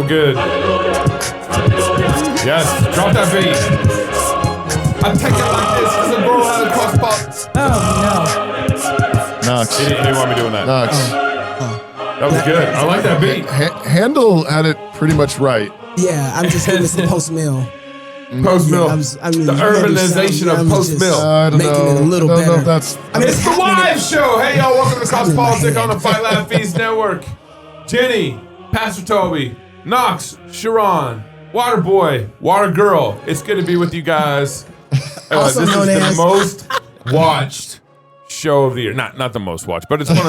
good. Yes, drop that beat. I take it like this because I'm going out of cross pop. Oh, Knox. He didn't want me doing that. Knox. That was good. I like that beat. Handel had it pretty much right. Yeah, I'm just giving some post-mill. Post-mill. The urbanization of post-mill. I don't making know. it a little I don't know better. if that's. It's the live show. Hey, y'all, welcome to Cross Politics on the Fight Laugh Feast Network. Jenny, Pastor Toby, Knox, Sharon, Water Boy, Water Girl. It's good to be with you guys. Also this is known the as- most watched show of the year. Not the most watched, but it's one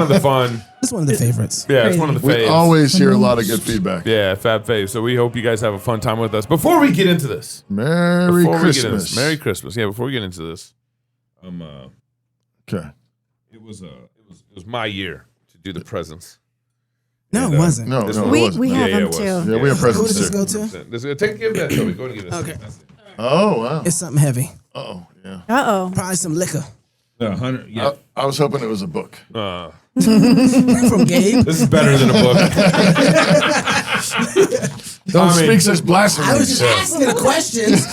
of the fun. It's one of the favorites. Yeah, it's one of the We faves. always hear a lot of good feedback. Yeah, Fab Fave. So we hope you guys have a fun time with us. Before we get into this, Merry Christmas. Merry Christmas. Yeah, before we get into this, Okay. it was my year to do the presents. No, And, it wasn't. No, This no, one- it We wasn't. have Yeah, them it was. too. Yeah, we have Who presents does this here. go to? Give that to me. Go and give it. Okay. Oh, wow. It's something heavy. Oh, yeah. Uh-oh. Probably some liquor. 100. Yeah. I was hoping it was a book. From Gabe. This is better than a book. Don't I mean- speak such blasphemy. I was just asking the questions.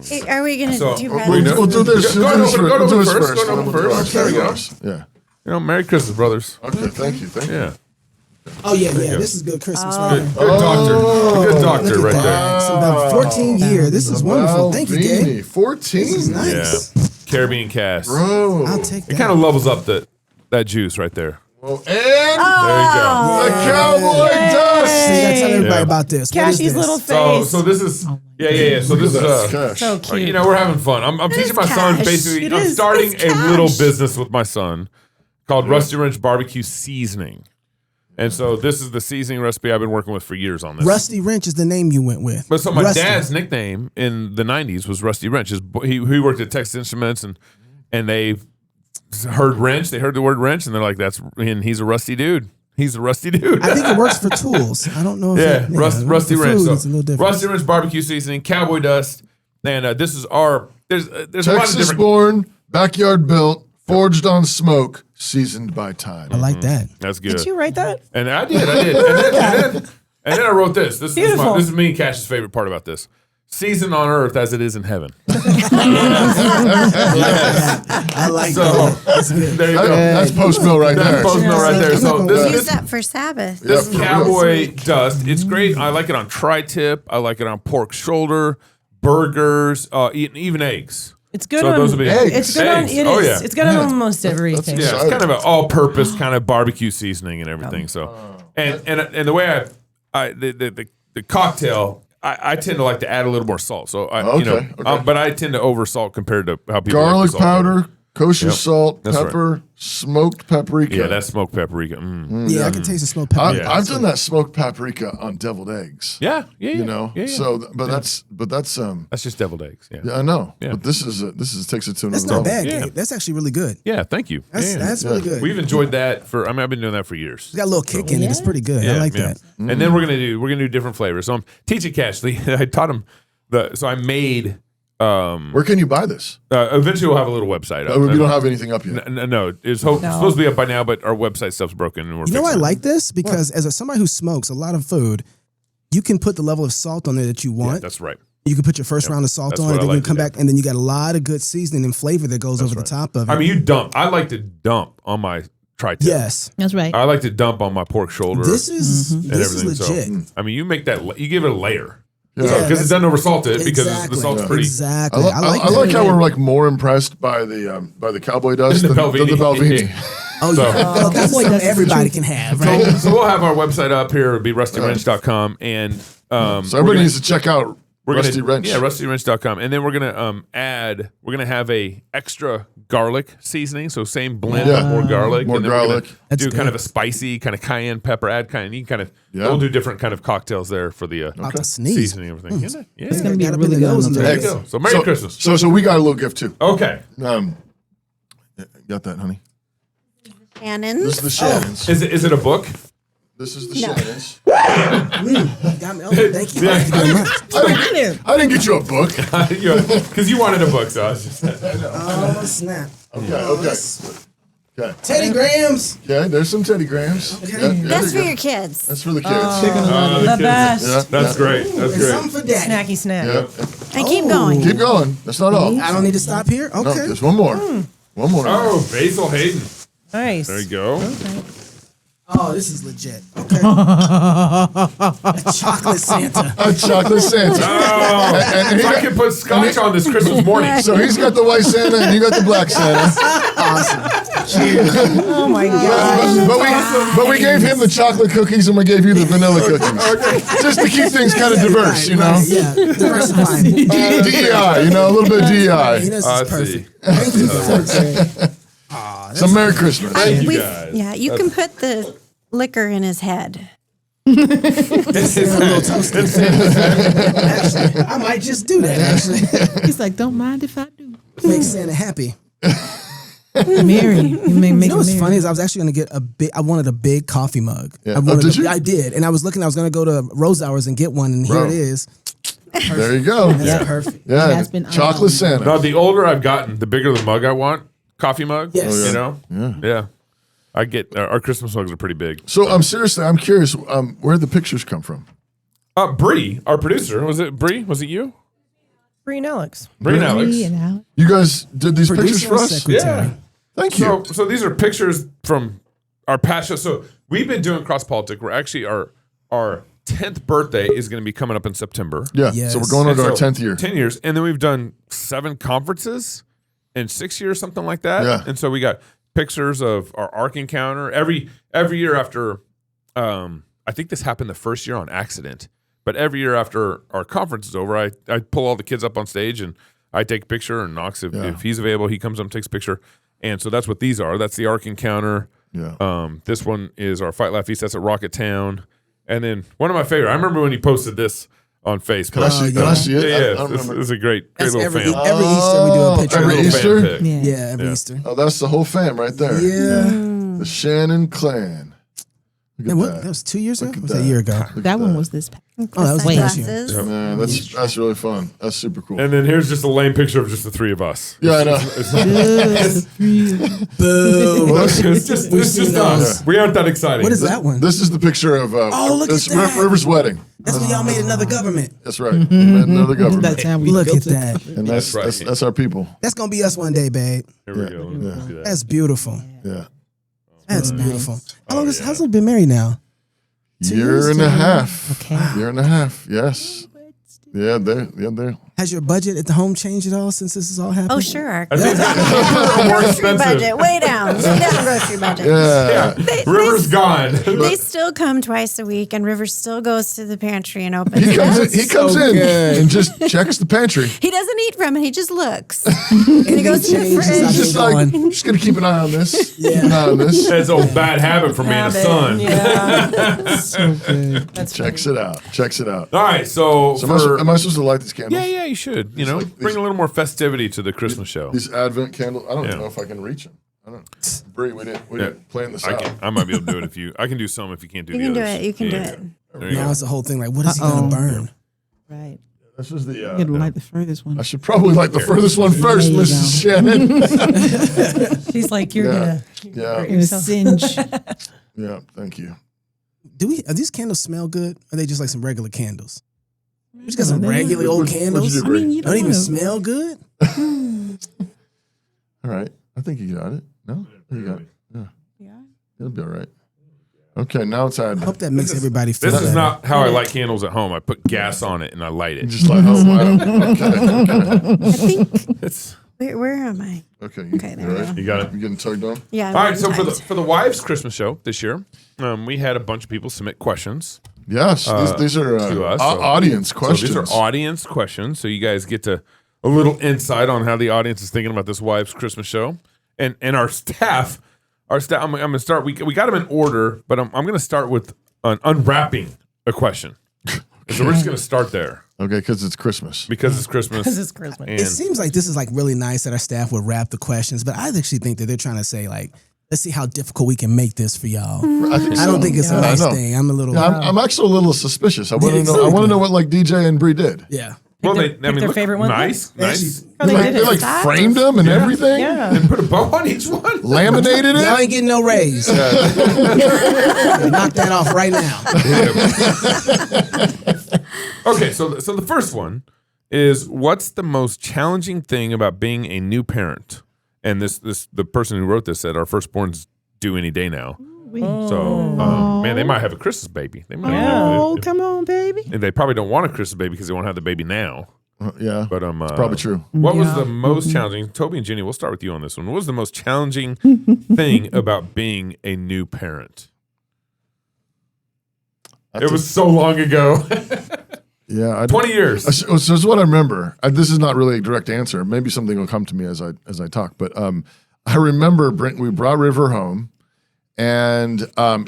Hey, are we going to So, do we presents? know- We'll do this. Go We'll to do this open- first. go to We'll do open this first. first. Go to open We'll do first. it There we go. first. Yeah. You know, Merry Christmas, brothers. Okay, thank you. Thank you. Yeah. Oh, yeah. This is good Christmas right here. Good doctor. Good doctor Look right at there. that. It's about 14 years. This is wonderful. Thank you, Gabe. Maldini, 14. This is nice. Yeah. Caribbean cast. Bro. I'll take that. It kind of levels up that juice right there. Well, and There you go. the cowboy dust. So you gotta tell everybody Yeah. about this. What is Cashy's this? little So face. this is yeah. So this That's is cash. So cute. you know, we're having fun. I'm teaching my son cash. basically. It I'm is. starting It's a little cash. business with my son called Rusty Wrench Barbecue Seasoning. And so this is the seasoning recipe I've been working with for years on this. Rusty Wrench is the name you went with. But so my Rusty. dad's nickname in the 90s was Rusty Wrench. He worked at Texas Instruments and they heard wrench. They heard the word wrench and they're like, and he's a rusty dude. He's a rusty dude. I think it works for tools. I don't know if Yeah, Rusty for Wrench. food, So, it's a little different. Rusty Wrench Barbecue Seasoning, Cowboy Dust. And this is our, there's a lot of Texas different. born, backyard built, forged on smoke, seasoned by time. I like that. That's good. Did you write that? And I did. And then I wrote this. This Beautiful. is me and Cash's favorite part about this. Seasoned on earth as it is in heaven. I like So that. there you go. That's post mill right That's there. post mill right there. So Use this that for Sabbath. Yeah, is for real. cowboy dust. It's great. I like it on tri-tip. I like it on pork shoulder, burgers, even eggs. It's good So on. those would be It's good on. eggs. It Oh is. yeah. It's good on almost everything. Yeah, it's kind of an all-purpose kind of barbecue seasoning and everything. So, and the way the cocktail, I tend to like to add a little more salt. So Okay. but I tend to over salt compared to how people like Garlic the salt. powder, kosher Yep. salt, That's right. pepper, smoked paprika. Yeah, that's smoked paprika. Mm. Yeah, I can taste the smoked pepper. Yeah. I've done that smoked paprika on deviled eggs. Yeah. You know, Yeah. so but that's That's just deviled eggs. Yeah. yeah, I know. Yeah. But this takes it to another That's not level. bad, Yeah. Gabe. That's actually really good. Yeah. Thank you. That's really good. We've enjoyed that I've been doing that for years. It's got a little kick in it. It's pretty good. I like that. And then we're gonna do different flavors. So I'm teaching Cash. I taught him so I made. Where can you buy this? Eventually, we'll have a little website up. We don't have anything up yet. No, it's supposed to be up by now, but our website stuff's broken. And we're You know why I fixing it. like this? Because as somebody who smokes a lot of food, you can put the level of salt on there that you Yeah, want. that's right. You can put your first round of salt That's on what it, I then you like can come to do. back, and then you got a lot of good seasoning and flavor that goes over the top of it. I mean, I like to dump on my tri-tip. yes, That's right. I like to dump on my pork shoulder. this is and this is everything. legit. So, I mean, you make that. You give it a layer. Yeah, Because that's- it doesn't oversalt it because exactly. the salt's pretty. Exactly. I that. like how we're like more impressed by the cowboy dust The than the Belvini. Belvini. Oh yeah, well, that's something everybody can have, right? So we'll have our website up here. It'll be rustywrench.com. And So everybody needs to check out we're Rusty gonna, Wrench. Yeah, rustywrench.com. And then we're gonna we're gonna have a extra garlic seasoning. So same blend, Yeah. but more garlic. More and then garlic. We're That's gonna do kind good. of a spicy, kind of cayenne pepper, add kind of you can kind of Yeah. we'll do different kind of cocktails there for the About to sneeze. seasoning and everything. Yeah. It's gonna be got up really in the good nose on a the little There you bit. go. So Merry Christmas. So we got a little gift too. Okay. Got that, honey? Shannon's. This is the Shannons. Is it a book? This is the Shannons. Got me- oh, thank you. Thank you very much. I didn't get you a book. Because you wanted a book, so I was just. Oh snap! Okay. Okay. Teddy Grahams. Okay, there's some Teddy Grahams. Okay. Yeah, there That's you for go. your kids. That's for the kids. The best. Yeah, That's great. That's great. Something for daddy. Snacky snack. Yeah. And keep going. Keep going. That's not all. I don't need to stop here. No, Okay. there's one more. One more. Oh, Basil Hayden. Nice. There you go. Oh, this is legit. Okay. A chocolate Santa. A chocolate Santa. Oh, And if I could put scotch on this Christmas morning. so he's got the white Santa and you got the black Santa. Oh my god. But we gave him the chocolate cookies and we gave you the vanilla cookies. Just to keep things kind of diverse, you know? Yeah. Diversifying. DEI, you know, a little bit of DEI. This I is see. perfect. Thank you for that. So Merry Christmas. you We've- guys. Yeah, you can put the liquor in his head. Actually, I might just do that, actually. He's like, don't mind if I do. Make Santa happy. Mary. You make You know what's Mary. funny is I was actually going to get I wanted a big coffee mug. Yeah. I wanted Oh, did you? I did. And I was going to go to Rose Hours and get one, and here Bro. it is. There you go. That's perfect. Yeah, has been chocolate Santa. Now, the older I've gotten, the bigger the mug I want. Coffee mug. Yes. Oh, You yeah. know? Yeah. I get our Christmas mugs are pretty big. So I'm curious, where the pictures come from? Bree, our producer, was it Bree? Was it you? Bree and Alex. Bree and Alex. Me and Alex. You guys did these pictures Producer for and us? secretary. Yeah. Thank you. So these are pictures from our past show. So we've been doing Cross Politic. We're actually our 10th birthday is going to be coming up in September. Yeah. Yes. So we're going And into our so 10th year. 10 years. And then we've done 7 conferences in 6 years, something like that. Yeah. And so we got pictures of our Ark Encounter every year after. I think this happened the first year on accident, but every year after our conference is over, I pull all the kids up on stage and I take a picture. And Knox, if he's available, he comes up and takes a picture. And so that's what these are. That's the Ark Encounter. Yeah. This one is our Fight Laugh Feast. That's at Rocket Town. And then one of my favorite. I remember when he posted this on Facebook. Can I see, can I see it? Yeah, I don't this remember. is a great That's little every fan. Easter we do a picture. every Little fan Easter? pic. Yeah. Yeah, every Yeah. Easter. Oh, that's the whole fam right there. Yeah. The Shannon clan. Look at And what? that. That was 2 years ago? Look at Was that a that. year ago? That one was this. Oh, that was last year. Sunglasses. Man, that's really fun. That's super cool. And then here's just a lame picture of just the 3 of us. Yeah, I know. Boo. It's just seen us. We aren't that exciting. What is that one? This is the picture of look this at that. River's wedding. That's when y'all made another government. That's right. We made another government. That time we Look built at it. that. And that's That's right. that's our people. That's going to be us one day, babe. Here we go. Let me see that. That's beautiful. Yeah. That's beautiful. How long how's it been married now? Year and a half. Okay. Year and a half. Yes. Yeah, they're. Has your budget at the home changed at all since this has all happened? Oh, sure. I think it's more Grocery expensive. budget, way down. Way down grocery budget. Yeah. River's gone. They still come twice a week, and River still goes to the pantry and opens He it. comes in and just checks the pantry. He doesn't eat from it. He just looks. And he goes to the changes fridge. how He's just Going. like, I'm just gonna keep an eye on this. Keep an eye on this. That's an old bad habit from being a son. Yeah. So good. Checks it out. Checks it out. All right, so So for, am I supposed to light these candles? yeah, you should. You know, like bring these- a little more festivity to the Christmas show. These Advent candles. I don't Yeah. even know if I can reach them. I don't. Bree, we didn't plan this I out. can. I might be able to do it if you. I can do some if you can't do You the can do others. it. You can do Yeah. it. There you Now go. it's the whole thing like, what is he going to burn? Right. This is the. You gotta light the furthest one. I should probably light the furthest one first, There you Mrs. Shannon. She's like, you're Yeah. gonna Yeah. hurt It was yourself. singe. Yeah. Thank you. Are these candles smell good? Or are they just like some regular candles? We just got some They- regular old What'd you candles. do, I mean, Bree? you Don't even wanna- smell good? All right. I think you got it. No, you got it. Yeah. Yeah. It'll be all right. Okay. Now it's I Advent. hope that makes everybody feel This is better. not how I light candles at home. I put gas on it and I light it. Just like, oh wow. Okay. I think. It's Where am I? Okay. Okay, there you we all right? you got it. You getting tugged on? Yeah. I'm All right, so for tight. the wives' Christmas show this year, we had a bunch of people submit questions. Yes. These are to us, so- audience questions. So these are audience questions. So you guys get to a little insight on how the audience is thinking about this wives' Christmas show, and our staff. I'm going to start. We got them in order, but I'm going to start with unwrapping a question. So we're just going to start there Okay, because it's Christmas. because it's Christmas. Because it's Christmas. And It seems like this is like really nice that our staff would wrap the questions, but I actually think that they're trying to say like, let's see how difficult we can make this for y'all. I think I don't think it's a Yeah, I nice know. thing. I'm a little. Yeah, I'm actually a little suspicious. I want to know. I want to know what like DJ and Bree did. Yeah. Well, Pick their favorite one? nice. Oh, they did They it. like That framed them and everything. Yeah. And put a bow on each one. Laminated Y'all it. ain't getting no raise. Knock that off right now. Okay, so the first one is, what's the most challenging thing about being a new parent? And the person who wrote this said our firstborn's due any day now. So man, they might have a Christmas baby. They might Oh, have, come on, baby. and they probably don't want a Christmas baby because they won't have the baby now. Yeah, But probably true. What was Yeah. the most challenging? Toby and Jenny, we'll start with you on this one. What was the most challenging thing about being a new parent? It was so long ago. Yeah, 20 years. So this is what I remember. This is not really a direct answer. Maybe something will come to me as I talk. But I remember we brought River home, and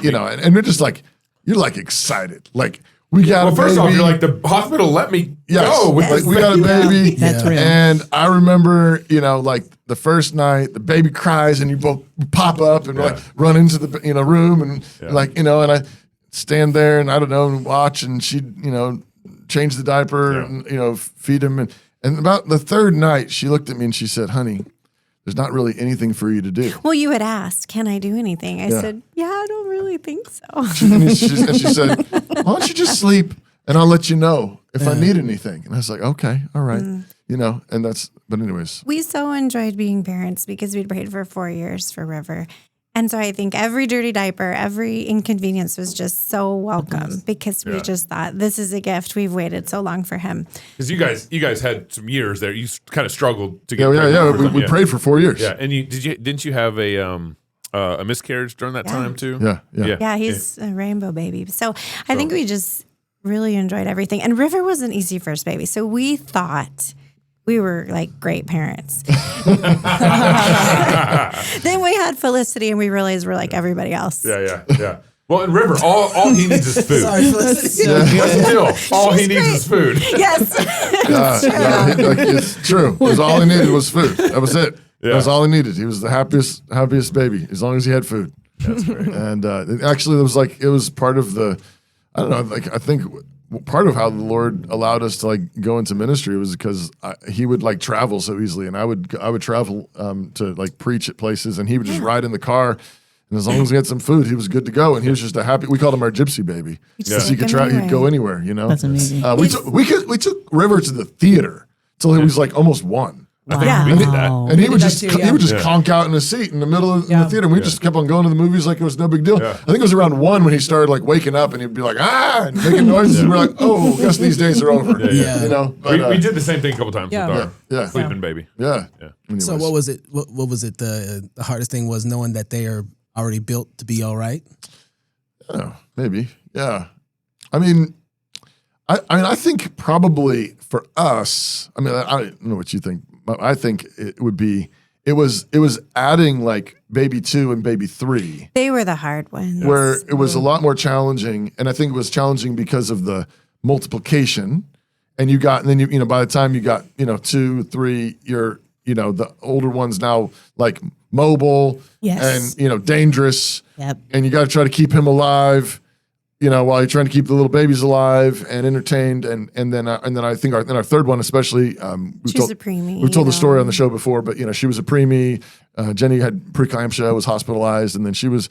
you know, and we're just like, you're like excited, like we got Well, a first baby. off, you're like, the hospital let me go with like this we got a baby. That's real. And I remember, you know, like the first night, the baby cries, and you both pop up and like run into the room, and like, you know, and I stand there and I don't know and watch, and she, you know, change the diaper and, you know, feed him, and about the third night, she looked at me and she said, "Honey, there's not really anything for you to do." Well, you had asked, can I do anything? I Yeah. said, yeah, I don't really think so. And she said, "Why don't you just sleep and I'll let you know if I need anything?" And I was like, "Okay, all right." You know, and but anyways. We so enjoyed being parents because we'd prayed for 4 years for River. And so I think every dirty diaper, every inconvenience was just so welcome because we just thought, this is a gift. We've waited so long for him. Because you guys had some years there. You kind of struggled to get Yeah, pregnant for them, we prayed for 4 years. Yeah, and didn't you have a miscarriage during that time too? Yeah. Yeah, he's a rainbow baby. So I think we just really enjoyed everything. And River was an easy first baby. So we thought we were like great parents. Then we had Felicity and we realized we're like everybody else. Yeah. Well, in River, all he needs is food. Sorry, Felicity. But still, all he needs is food. Yes. It's true. It was all he needed was food. That was it. Yeah. That was all he needed. He was the happiest baby as long as he had food. That's great. And actually, it was part of I don't know. Like I think part of how the Lord allowed us to like go into ministry was because he would like travel so easily, and I would travel to like preach at places, and he would just ride in the car. And as long as he had some food, he was good to go. And he was just we called him our gypsy baby. just He could took him he'd go anywhere, you know? That's amazing. We took River to the theater till he was like almost 1. I think Yeah. we did that. And he would that just too, yeah. conk out in a seat in the middle of the theater. And we just kept on going to the movies like it was no big deal. Yeah. I think it was around 1 when he started like waking up and he'd be like, and making noises. And we're like, oh, I guess these days are over. Yeah. You know? But, We did the same thing a couple times Yeah. with our Yeah. sleeping baby. Yeah. Anyways. So what was it? What was it? The hardest thing was knowing that they are already built to be all right. Oh, maybe. Yeah. I mean, I think probably for us, I mean, I don't know what you think, but I think it was adding like baby 2 and baby 3 They were the hard ones. where it was a lot more challenging. And I think it was challenging because of the multiplication. And then you know, by the time you got, 2, 3, you're, the older ones now like mobile Yes. and, dangerous. Yep. And you got to try to keep him alive, while you're trying to keep the little babies alive and entertained. And then I think our third one, especially, She was a preemie, We've told the you story know. on the show before, but she was a preemie. Jenny had preeclampsia, was hospitalized, and then it was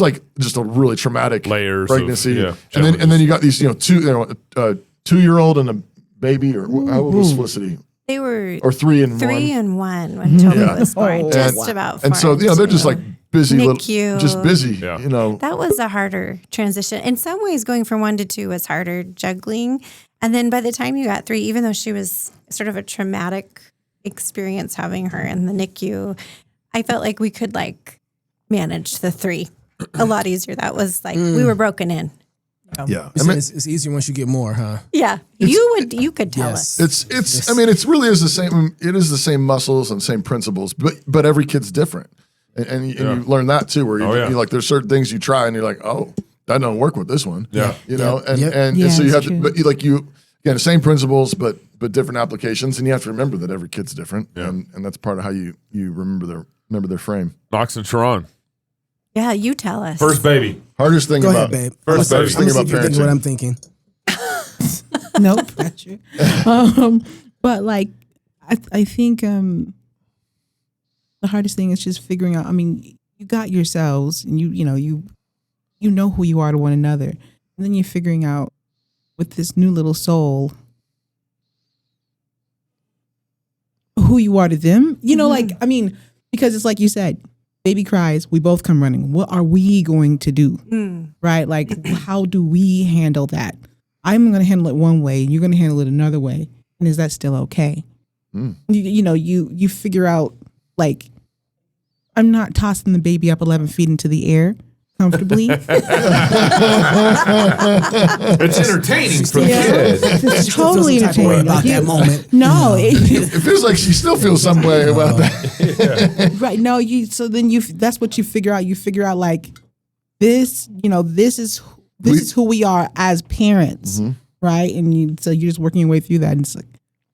like just a really traumatic Layers of, pregnancy. yeah, and then you got these, 2-year-old and a baby, or how old was Felicity? They were Or 3 and 1. 3 and 1 when Toby was born. Oh, Just And- about And so, four they're just like busy, NICU. just busy, Yeah. That was a harder transition. In some ways, going from 1 to 2 was harder juggling. And then by the time you got 3, even though she was sort of a traumatic experience having her in the NICU, I felt like we could like manage the 3 a lot easier. That was like we were broken in. Yeah. I It's, mean, it's easier once you get more, huh? Yeah, you could tell Yes. us. it's I mean, it's really is the same. It is the same muscles and same principles, but every kid's different, and you learn that too. Where you like, there's certain things you try and you're like, oh, that don't work with this one. Yeah. And so you Yeah, have it's to, but again, the same principles, but different applications, and you have to remember that every kid's different, and that's part of how you remember their frame. Knox and Sharon. Yeah, you tell us. First baby. Hardest thing Go about ahead, babe. First I'm baby. gonna see Think if you're about thinking what parenting. I'm thinking. Nope. stature. But like, I think the hardest thing is just figuring out. I mean, you got yourselves, and you know who you are to one another, and then you're figuring out with this new little soul who you are to them. You know, like, I mean, because it's like you said, baby cries, we both come running. What are we going to do? Right? Like, how do we handle that? I'm going to handle it one way, you're going to handle it another way. And is that still okay? You figure out, like, I'm not tossing the baby up 11 feet into the air comfortably. It's entertaining for the kid. She It's still totally feels some type of way entertaining. about that moment. No, It feels like she still feels some way about that. right. No, so then that's what you figure out. You figure out, like, this is who we are as parents, right? And so you're just working your way through that. And it's like,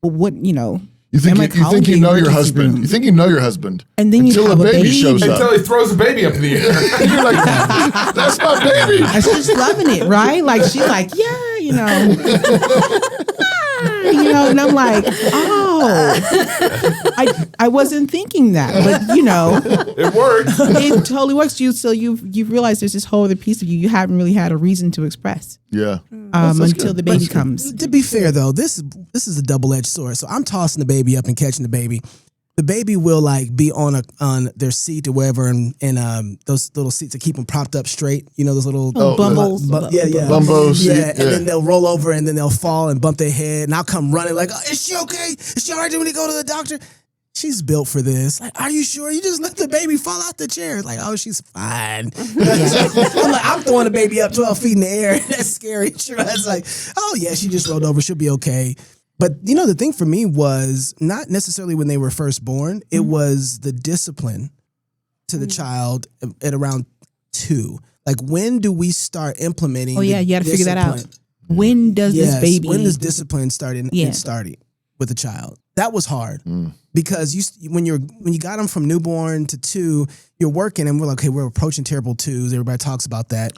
well, what, You think am I calling you know the your emergency husband. room? You think you know your husband. And then you until have the a baby baby. shows Until up. he throws the baby up in the air. You're like, that's my baby. And she's loving it, right? Like, she's like, yeah, and I'm like, oh, I wasn't thinking that, but It worked. it totally works. So you realize there's this whole other piece of you haven't really had a reason to express Yeah. until the baby comes. To be fair though, this is a double-edged sword. So I'm tossing the baby up and catching the baby. The baby will like be on their seat or wherever, and those little seats that keep them propped up straight. You know, those little bumbles. yeah, Bumbo seat, yeah. And yeah. then they'll roll over, and then they'll fall and bump their head, and I'll come running like, oh, "Is she okay? Is she all right? Do we need to go to the doctor?" She's built for this. Like, are you sure? You just let the baby fall out the chair. Like, oh, she's fine. I'm throwing the baby up 12 feet in the air. That's scary. Sure. It's like, oh yeah, she just rolled over. She'll be okay. But the thing for me was not necessarily when they were first born. It was the discipline to the child at around 2. Like, when do we start implementing? Oh yeah, you got to figure that out. discipline? When does this baby? When does discipline start starting with the child? That was hard because when you got them from newborn to 2, you're working, and we're like, okay, we're approaching terrible 2s. Everybody talks about that.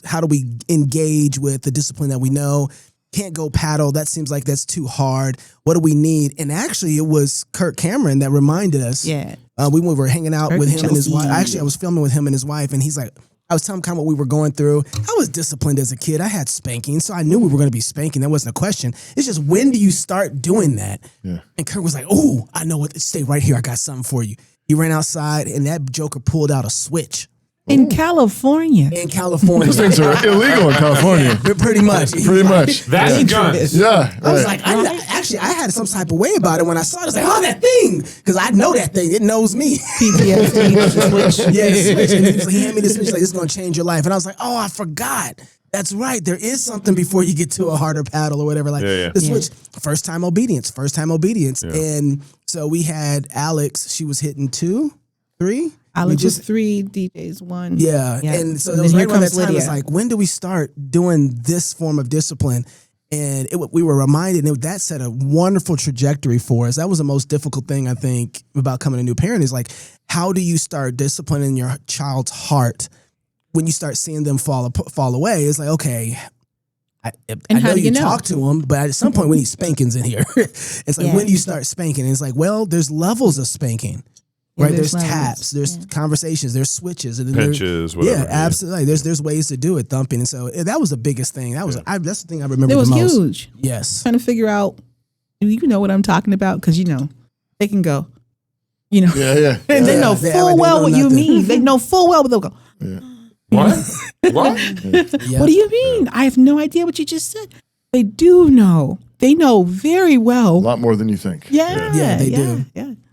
How do we engage with the discipline that we know? Can't go paddle. That seems like that's too hard. What do we need? And actually, it was Kirk Cameron that reminded us. Yeah. We were hanging out Kirk with him and his Chelsea. wife. Actually, I was filming with him and his wife, and he's like, I was telling him kind of what we were going through. I was disciplined as a kid. I had spanking, so I knew we were going to be spanking. That wasn't a question. It's just, when do you start doing that? Yeah. And Kirk was like, "Oh, I know what. Stay right here. I got something for you." He ran outside, and that joker pulled out a switch. In California. In California. Those things are illegal in California. Pretty much. Pretty much. That's a gun. Yeah. I was right. like, I had some type of way about it when I saw it. I was like, oh, that thing. Because I know that thing. It knows me. PTSD switch. Yeah, switch. And he handed me this switch, like, this is going to change your life. And I was like, oh, I forgot. That's right. There is something before you get to a harder paddle or whatever. Like, the switch, first time obedience. Yeah. And so we had Alex. She was hitting 2, 3. Alex was 3, DJ's 1. Yeah. And so it was right around that time. It's like, when do we start doing this form of discipline? And we were reminded, and that set a wonderful trajectory for us. That was the most difficult thing, I think, about coming a new parent, is like, how do you start disciplining your child's heart when you start seeing them fall away? It's like, okay, I know you talk to them, but at some point we need spankings in here. It's like, when do you start spanking? And it's like, well, there's levels of spanking. Right, there's taps, there's conversations, there's switches, and then Pinches, whatever. Yeah, absolutely. There's ways to do it, thumping, and so that was the biggest thing. That's the thing I remember. It was the most. huge. Yes, Trying to figure out, do you know what I'm talking about? Because they can go, Yeah. and they know full well what you mean. They know full well, but they'll go, What? What? what do you mean? I have no idea what you just said. They do know. They know very well. A lot more than you think. Yeah, they do.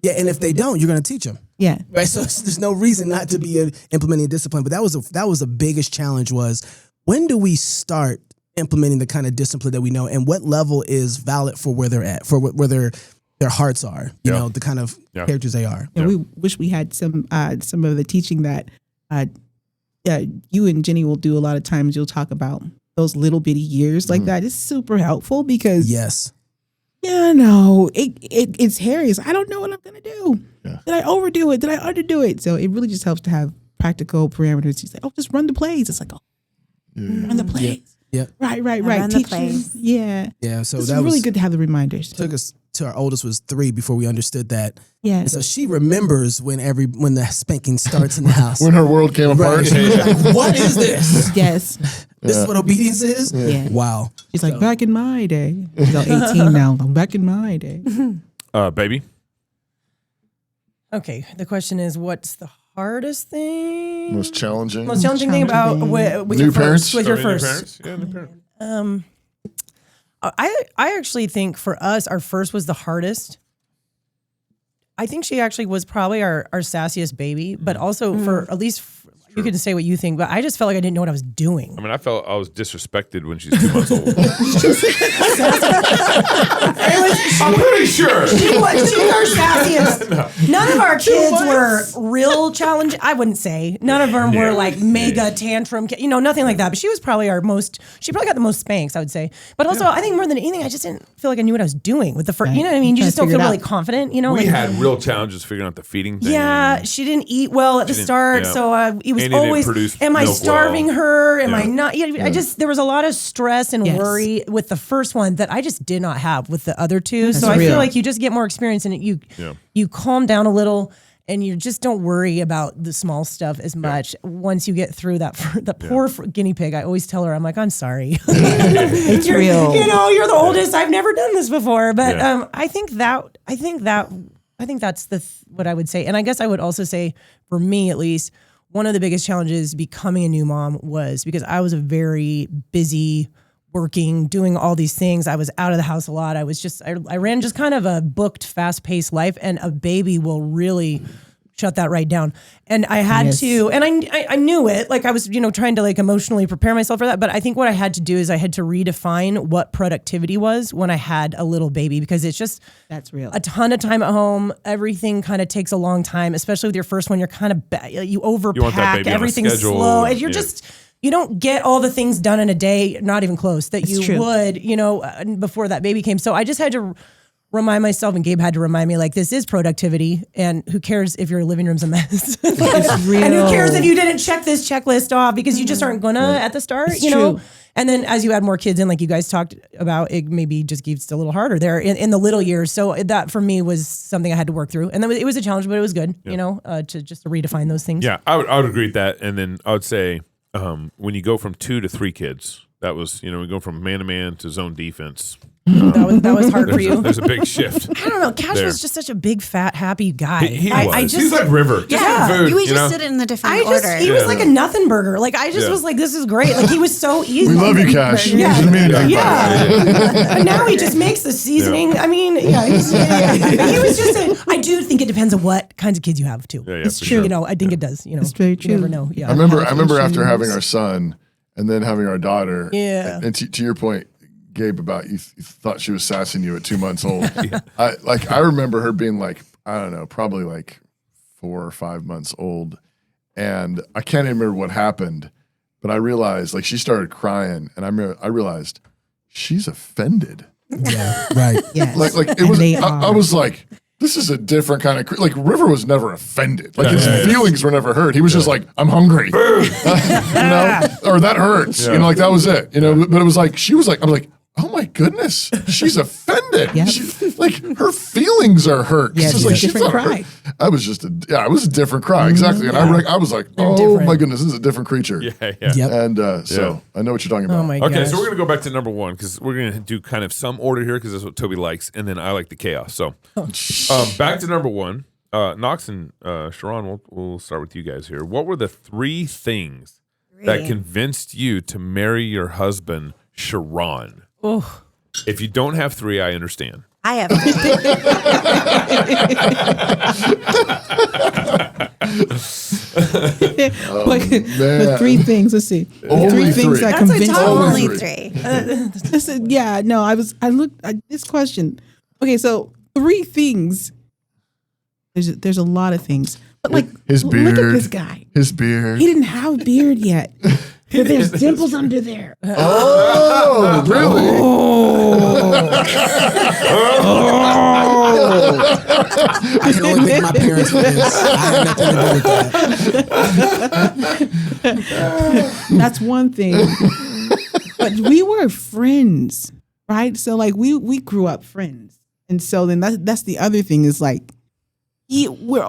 Yeah, and if they don't, you're going to teach them. yeah. Right, so there's no reason not to be implementing discipline. But that was the biggest challenge, was when do we start implementing the kind of discipline that we know, and what level is valid for where they're at, for where their hearts are, the kind of characters they are. Yeah, we wish we had some of the teaching that you and Jenny will do a lot of times. You'll talk about those little bitty years like that. It's super helpful because it's hairy. I don't know what I'm gonna do. Yeah. Did I overdo it? Did I underdo it? So it really just helps to have practical parameters. You say, oh, just run the plays. It's like, run the plays. Yep. Right. Run the place. Teachers. Yeah. Yeah. So It's that really was good to have the reminders. took us to our oldest was 3 before we understood that. Yeah. And so she remembers when the spanking starts in the house. When her world came apart. Right. She was like, what is this? Yes. This is what obedience is? Yeah. Wow. She's like, back in my day. She's all 18 now. I'm back in my day. Baby. Okay, the question is, what's the hardest thing? Most challenging. Most challenging thing about with New your parents? first, with your Starting first. new parents? Yeah, new parents. I actually think for us, our first was the hardest. I think she actually was probably our sassiest baby, but also for at least you can say what you think, but I just felt like I didn't know what I was doing. I mean, I felt I was disrespected when she's 2 months old. I'm pretty sure. She was our sassiest. None of our kids were real challenging. I wouldn't say none of them were like mega tantrum, nothing like that. But she was probably she probably got the most spanks, I would say. But also, I think more than anything, I just didn't feel like I knew what I was doing with the first. You know what I mean? You just don't feel really confident. We had real challenges figuring out the feeding thing. Yeah, she didn't eat well at the start, so it was Andy didn't always, produce am I milk starving well. her? Am I not? There was a lot of stress and worry with the first one that I just did not have with the other two. So I feel like you just get more experience and you calm down a little and you just don't worry about the small stuff as much once you get through that. The poor guinea pig, I always tell her, I'm like, I'm sorry. It's real. You're the oldest. I've never done this before. But I think that's what I would say. And I guess I would also say, for me at least, one of the biggest challenges becoming a new mom was because I was a very busy, working, doing all these things. I was out of the house a lot. I ran just kind of a booked, fast-paced life, and a baby will really shut that right down. And I had to, and I knew it, like I was, trying to like emotionally prepare myself for that. But I think what I had to do is I had to redefine what productivity was when I had a little baby, because it's just, that's real. A ton of time at home. Everything kind of takes a long time, especially with your first one. You're kind of, you overpack, everything's slow. And you're just, you don't get all the things done in a day, not even close, that you would, before that baby came. So I just had to remind myself, and Gabe had to remind me, like, this is productivity, and who cares if your living room's a mess? It's real. And who cares if you didn't check this checklist off, because you just aren't gonna at the start, It's true. And then as you add more kids in, like you guys talked about, it maybe just gets a little harder there in the little years. So that for me was something I had to work through, and then it was a challenge, but it was good, to just redefine those things. Yeah, I would agree with that. And then I would say when you go from 2 to 3 kids, that was, we go from man-to-man to zone defense. That was hard for you. There's a big shift. I don't know. Cash was just such a big, fat, happy guy. He was. He's like River. Just food, We just did it in the different order. He was like a nothing burger. Like I just was like, this is great. Like he was so easy. We love you, Cash. Yeah. You mean anything by it. And now he just makes the seasoning. I mean, he was just. I do think it depends on what kinds of kids you have too. It's true. I think it does. It's very true. You never know. Yeah. I remember after having our son and then having our daughter. Yeah. And to your point, Gabe, about you thought she was sassing you at 2 months old. I remember her being like, I don't know, probably like 4 or 5 months old. And I can't even remember what happened, but I realized, like, she started crying, and I realized she's offended. Yeah, right. Yes. Like it And was. they I are. was like, this is a different kind of like River was never offended. Like his feelings were never hurt. He was just like, I'm hungry, or that hurts. Like that was it. But it was like she was like, I'm like, oh my goodness, she's offended. Yep. Like her feelings are hurt. Yeah, It's it's like a she's different not cry. hurt. I was just it was a different cry, exactly. And I was like, oh different. my goodness, this is a different creature. Yeah. Yep. And so I know what you're talking about. Oh my Okay, gosh. so we're going to go back to number 1 because we're going to do kind of some order here because that's what Toby likes, and then I like the chaos. So back to number 1. Knox and Sharon, we'll start with you guys here. What were the 3 things that convinced you to marry your husband, Sharon? Oh. If you don't have 3, I understand. I have. The 3 things. Let's see. Only 3 things 3. that That's a convinced tough me. one. Only Only 3. Listen, yeah, no, I looked at this question. Okay, so 3 things. There's a lot of things. But like His look at beard. this guy. His beard. He didn't have a beard yet. But there's dimples under there. Oh, really? I can only thank my parents for this. I have nothing to do with that. That's one thing. But we were friends, right? So like we grew up friends. And so then that's the other thing is like we're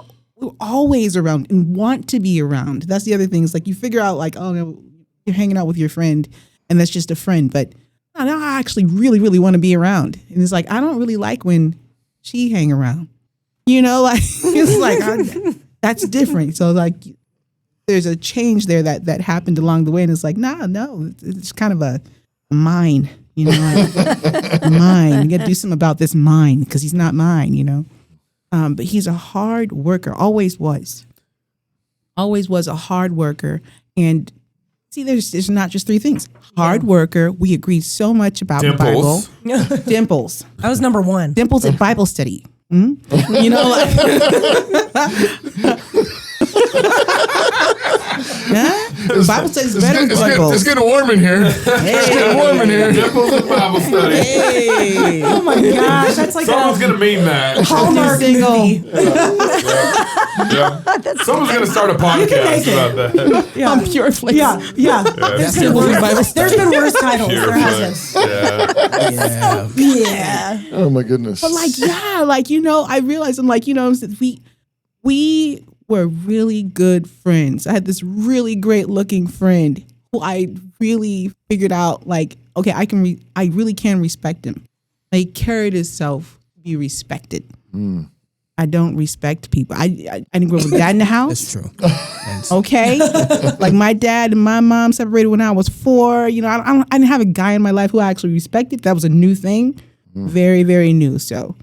always around and want to be around. That's the other thing is like you figure out like, oh, no, you're hanging out with your friend and that's just a friend. But no, I actually really, really want to be around. And it's like, I don't really like when she hang around. You know, like it's like that's different. So like there's a change there that happened along the way. And it's like, no, it's kind of a mine, you know, like, mine. You got to do something about this mine because he's not mine, you know. But he's a hard worker, always was a hard worker. And see, there's not just three things. Hard worker. We agree so much about the Bible. Dimples. That was number one. Dimples at Bible study. You know, like Bible study is better than dimples. It's getting warm in here. It's getting warm in here. Dimples and Bible study. Hey. Oh my gosh, that's like Someone's gonna mean that. Hallmark single. movie. Yeah. Someone's gonna start a podcast about that. On pure flex. Yeah. That's the There's been worse titles. Pure There has flex. Yeah. Yeah. Oh my goodness. But like, yeah, like, you know, I realized I'm like, you know, we were really good friends. I had this really great looking friend who I really figured out like, okay, I really can respect him. He carried himself to be respected. I don't respect people. I didn't grow up with dad in the house. That's true. Okay, like my dad and my mom separated when I was 4. You know, I didn't have a guy in my life who I actually respected. That was a new thing, very, very new. So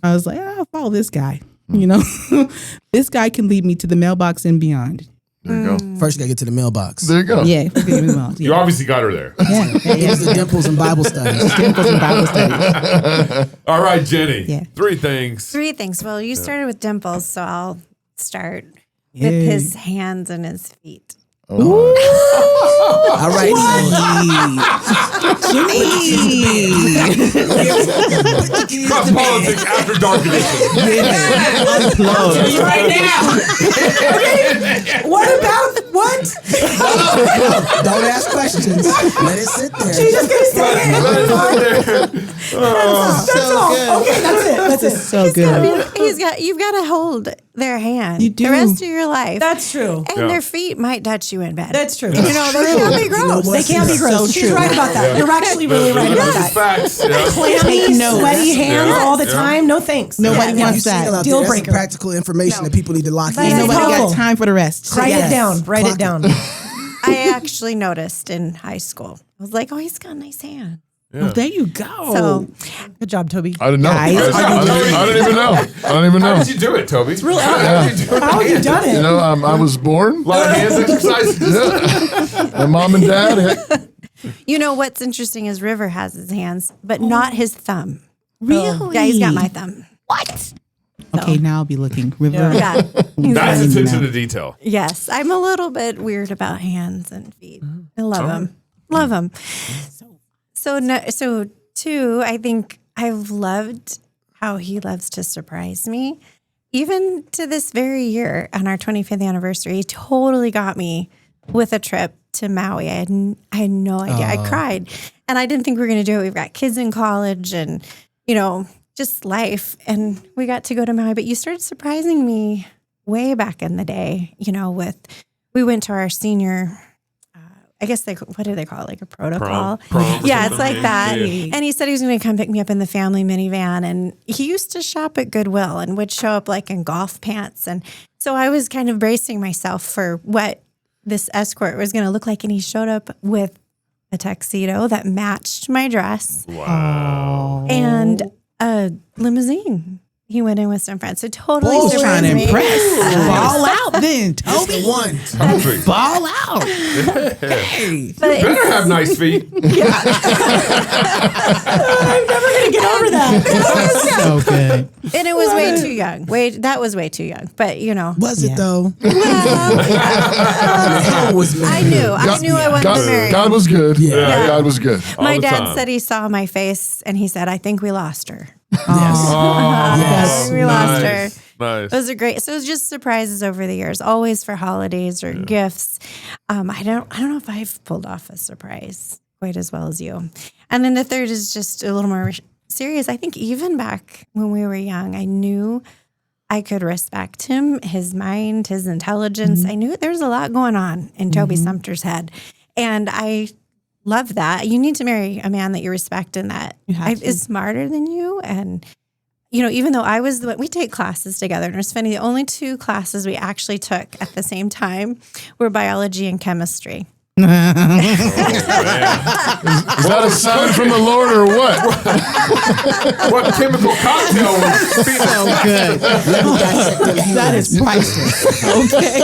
I was like, I'll follow this guy. You know, this guy can lead me to the mailbox and beyond. There you go. First, you gotta get to the mailbox. There you go. Yeah, yeah. You obviously got her there. Here's the dimples and Bible studies. Dimples and Bible study. All right, Jenny. Yeah. 3 things. 3 things. Well, you started with dimples, so I'll start Yay. with his hands and his feet. All right. Cross politics after dark edition. Right now. What about what? Don't ask questions. Let it sit there. She's just gonna say it. That's all. Okay, that's it. So good. You've got to hold their hand You do. the rest of your life. That's true. and their feet might touch you in bed. That's true. You know, they can be gross. They can be gross. So She's true. right about that. You're actually really right about This is that. facts. Yeah. Clammy, Take notes. sweaty hands Yeah. all the Yeah. time. No thanks. Nobody You wants see it that. out Deal there. That's breaker. some practical information that people need to lock But in. I Nobody know. got time for the rest. Write Yes. it down. Write Clock it down. I actually noticed in high school. I was like, oh, he's got a nice hand. Well, there you go. So Good job, Toby. I didn't know. Guys. I didn't even know. I don't even How know. did you do it, Toby? It's really- How did you do it? How have you done You it? know, I was born. A lot of hands exercises. My mom and dad. Heck, you know what's interesting is River has his hands, but not his thumb. really? Yeah, he's got my thumb. Okay, now I'll be looking. River. Yeah. That's attention to detail. Yes, I'm a little bit weird about hands and feet. I love them. Love them. So 2, I think I've loved how he loves to surprise me. Even to this very year on our 25th anniversary, he totally got me with a trip to Maui. I had no idea. I cried and I didn't think we were going to do it. We've got kids in college and, you know, just life. And we got to go to Maui, but you started surprising me way back in the day, you know, we went to our senior, I guess what do they call it? Like a protocol. Prom or Yeah, it's something. like that. Yeah. And he said he was going to come pick me up in the family minivan. And he used to shop at Goodwill and would show up like in golf pants. And so I was kind of bracing myself for what this escort was going to look like. And he showed up with a tuxedo that matched my dress and a limousine. He went in with some friends. So totally Bull's trying surprised to me. impress. Ball out then, Toby. The one. Perfect. Ball out. Hey. But Better have nice feet. Get over that. So good. and it was way too young. That was way too young. But you know, Was it though? I knew I wasn't to marry. God was good. Yeah. God was good. My the dad time. said he saw my face and he said, I think we lost her. Yes. Yes. We lost her. Nice. Those are great. So it was just surprises over the years, always for holidays or gifts. I don't know if I've pulled off a surprise quite as well as you. And then the third is just a little more serious. I think even back when we were young, I knew I could respect him, his mind, his intelligence. I knew there's a lot going on in Toby Sumter's head. And I love that. You need to marry a man that you respect and that is smarter than you. And, even though I was we take classes together. And it's funny, the only 2 classes we actually took at the same time were biology and chemistry. Is that a sign from the Lord or what? What chemical cocktail was being So good. That is priceless. Okay.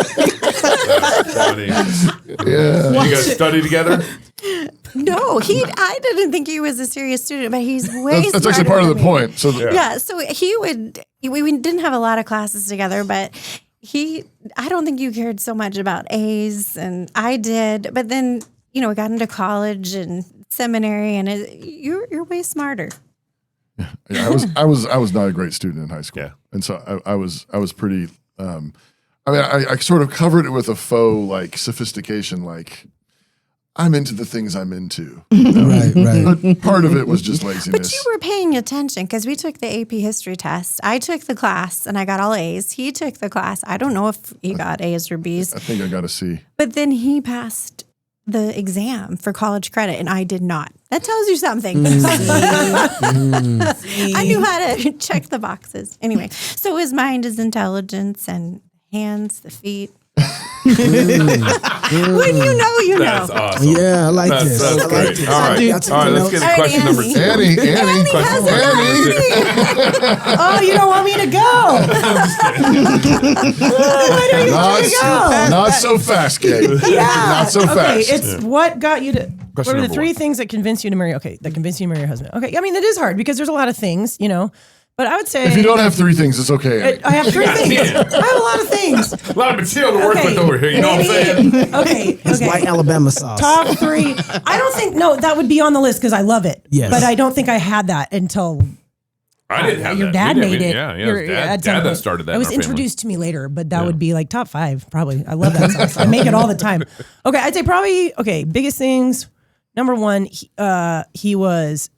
funny? Yeah. You guys study together? No, I didn't think he was a serious student, but he's way That's actually smarter part of the than me. point. So Yeah, so we didn't have a lot of classes together, but I don't think you cared so much about A's, and I did. But then, we got into college and seminary, and you're way smarter. Yeah, I was not a great student in high school. Yeah. And so I was pretty, I sort of covered it with a faux like sophistication, like I'm into the things I'm into. Right. But part of it was just But laziness. you were paying attention because we took the AP history test. I took the class and I got all A's. He took the class. I don't know if he got A's or B's, I think I got a C. but then he passed the exam for college credit and I did not. That tells you something. I knew how to check the boxes. Anyway, so his mind is intelligence and hands, the feet. When you know. That's awesome. Yeah, I like this. That's I like great. this. All right. That's All right, let's get to question number 2. Annie. Oh, you don't want me to go? Not so fast, Gabe. Not so Okay, fast. it's what got you to. What were the number 3 1. things that convinced you to marry? Okay, that convinced you to marry your husband. Okay, I mean that is hard because there's a lot of things, But I would say If you don't have 3 things, it's okay. Annie. I have 3 things. I have a lot of things. A lot of material to work Okay, with over here. You know what I'm maybe- saying? Okay. It's white Alabama sauce. Top 3. I don't think that would be on the list because I love it. Yes. But I don't think I had that until I didn't have your that. dad made it. Yeah, Your it was dad some that point. started that. It in was our family. introduced to me later, but that would be like top 5 probably. I love that sauce. I make it all the time. Okay, I'd say probably biggest things. Number 1, he was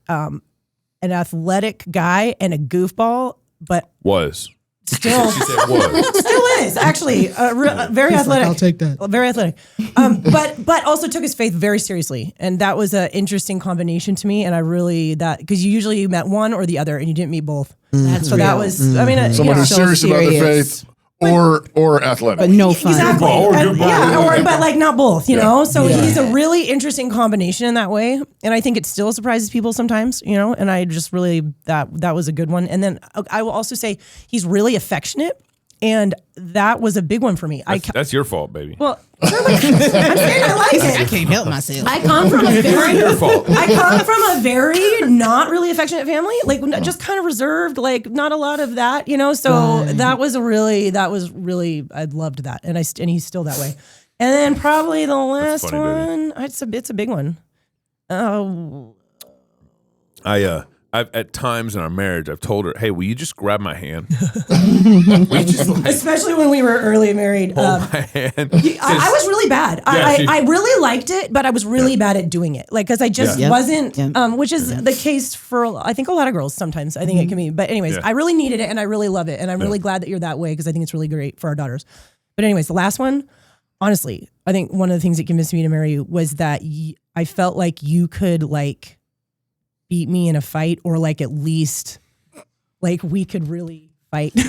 an athletic guy and a goofball, but Was. still She said was. still is actually very athletic. I'll take that. Very athletic, but also took his faith very seriously, and that was an interesting combination to me. And I really because you met one or the other, and you didn't meet both. So that was, I mean, Someone who's so serious about their serious. faith or athletic. But no fun. exactly, Or And- goofball. yeah, but like not both, you know. So Yeah. he's a really interesting combination in that way, and I think it still surprises people sometimes, you know. And I just really that was a good one. And then I will also say he's really affectionate. And that was a big one for me. That's your fault, baby. Well, I'm saying I like I it. can't help myself. I come from a very your fault. I come from a very not really affectionate family, like just kind of reserved, like not a lot of that, you know. So that was really I loved that, and he's still that way. And then probably the last funny, one, it's a big one. Oh, I've at times in our marriage, I've told her, "Hey, will you just grab my hand? Will you just like especially when we were early married. hold my hand?" I was really bad. I really liked it, but I was really bad at doing it. Like, because I just Yeah. wasn't, Yeah. which is the case for, I think, a lot of girls sometimes. I think it can be. But anyways, Yeah. I really needed it and I really love it. And I'm really glad that you're that way because I think it's really great for our daughters. But anyways, the last one, honestly, I think one of the things that convinced me to marry you was that I felt like you could like beat me in a fight, or like at least like we could really fight. I'm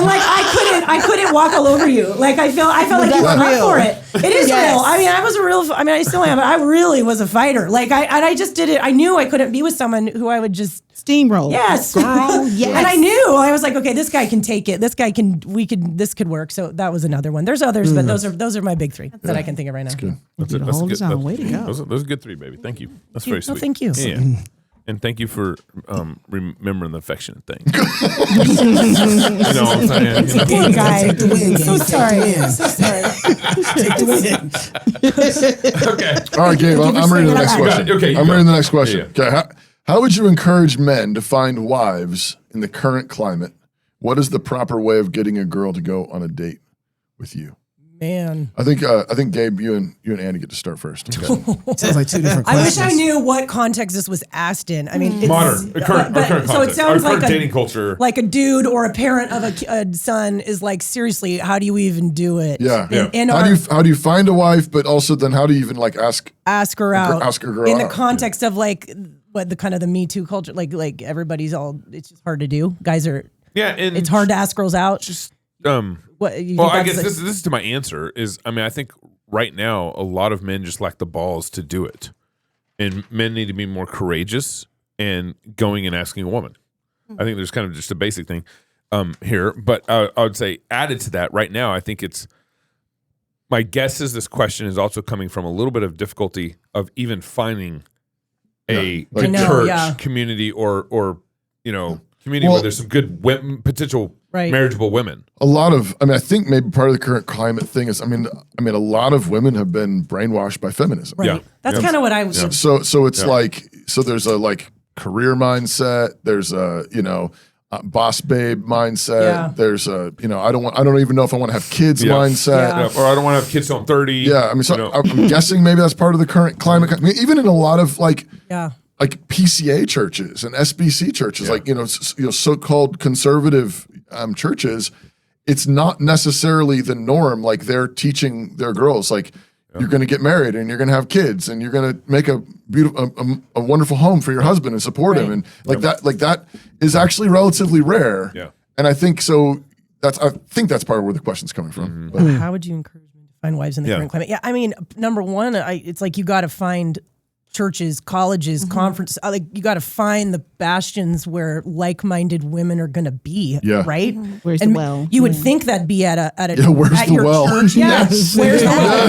like I couldn't walk all over you. Like I felt like you were up for it. It is Yes. real. I mean, I still am. But I really was a fighter. Like I just did it. I knew I couldn't be with someone who I would just Steamroll. yes, Girl, yes. And I knew I was like, okay, this guy can take it. This could work. So that was another one. There's others, but those are my big 3 that I can think of right now. That's the whole design. Way to go. Those are good 3, baby. Thank you. That's very sweet. thank you. Yeah. And thank you for remembering the affectionate thing. You know what I'm saying? You know? Poor guy. Take the win, So Gabe. sorry. Take So sorry. Okay. All right, Gabe, I'm ready to the next question. Okay, you I'm go. ready to the next question. Yeah. Okay, how would you encourage men to find wives in the current climate? What is the proper way of getting a girl to go on a date with you? Man. I think Gabe, you and Andy get to start first. Okay. Sounds like two different I wish questions. I knew what context this was asked in. I mean, it's Modern, current context. So it sounds our current like dating culture. like a dude or a parent of a son is like, seriously, how do you even do it? Yeah. In How do you find a wife, but also then how do you even like ask her out. ask a girl in the out, context of like what the kind of the Me Too culture, like everybody's all. It's just hard to do. Guys are. Yeah, and It's hard to ask girls out. Just What, you well, think I that's guess like- this is to my answer is. I mean, I think right now a lot of men just lack the balls to do it, and men need to be more courageous and going and asking a woman. I think there's kind of just a basic thing here, but I would say added to that right now, I think it's. My guess is this question is also coming from a little bit of difficulty of even finding a Like- good I know, church yeah. community or community where there's some good potential Right. marriageable women. a lot of I think maybe part of the current climate thing is I mean a lot of women have been brainwashed by feminism. Right. Yeah. That's Yeah. kind of what I. So it's like there's a like career mindset, there's a boss babe mindset, Yeah. there's a I don't even know if I want to have kids Yeah. mindset. Yeah. Or I don't want to have kids till I'm 30. Yeah, I mean, so I'm guessing maybe that's part of the current climate. I mean, even in a lot of like PCA churches and SBC churches, like so-called conservative churches, it's not necessarily the norm. Like they're teaching their girls, like you're going to get married and you're going to have kids and you're going to make a beautiful, a wonderful home for your husband and support him, and that is actually relatively rare. Yeah. And I think so. I think that's part of where the question's coming from. But- How would you encourage men to find wives in the Yeah. current climate? Yeah, I mean, number one, it's like you got to find churches, colleges, conferences. Like you got to find the bastions where like-minded women are going to be. Yeah. Right. Where's And the well? You would think that'd be at a where's at the your well? church. Yeah. Yes. Where's the well?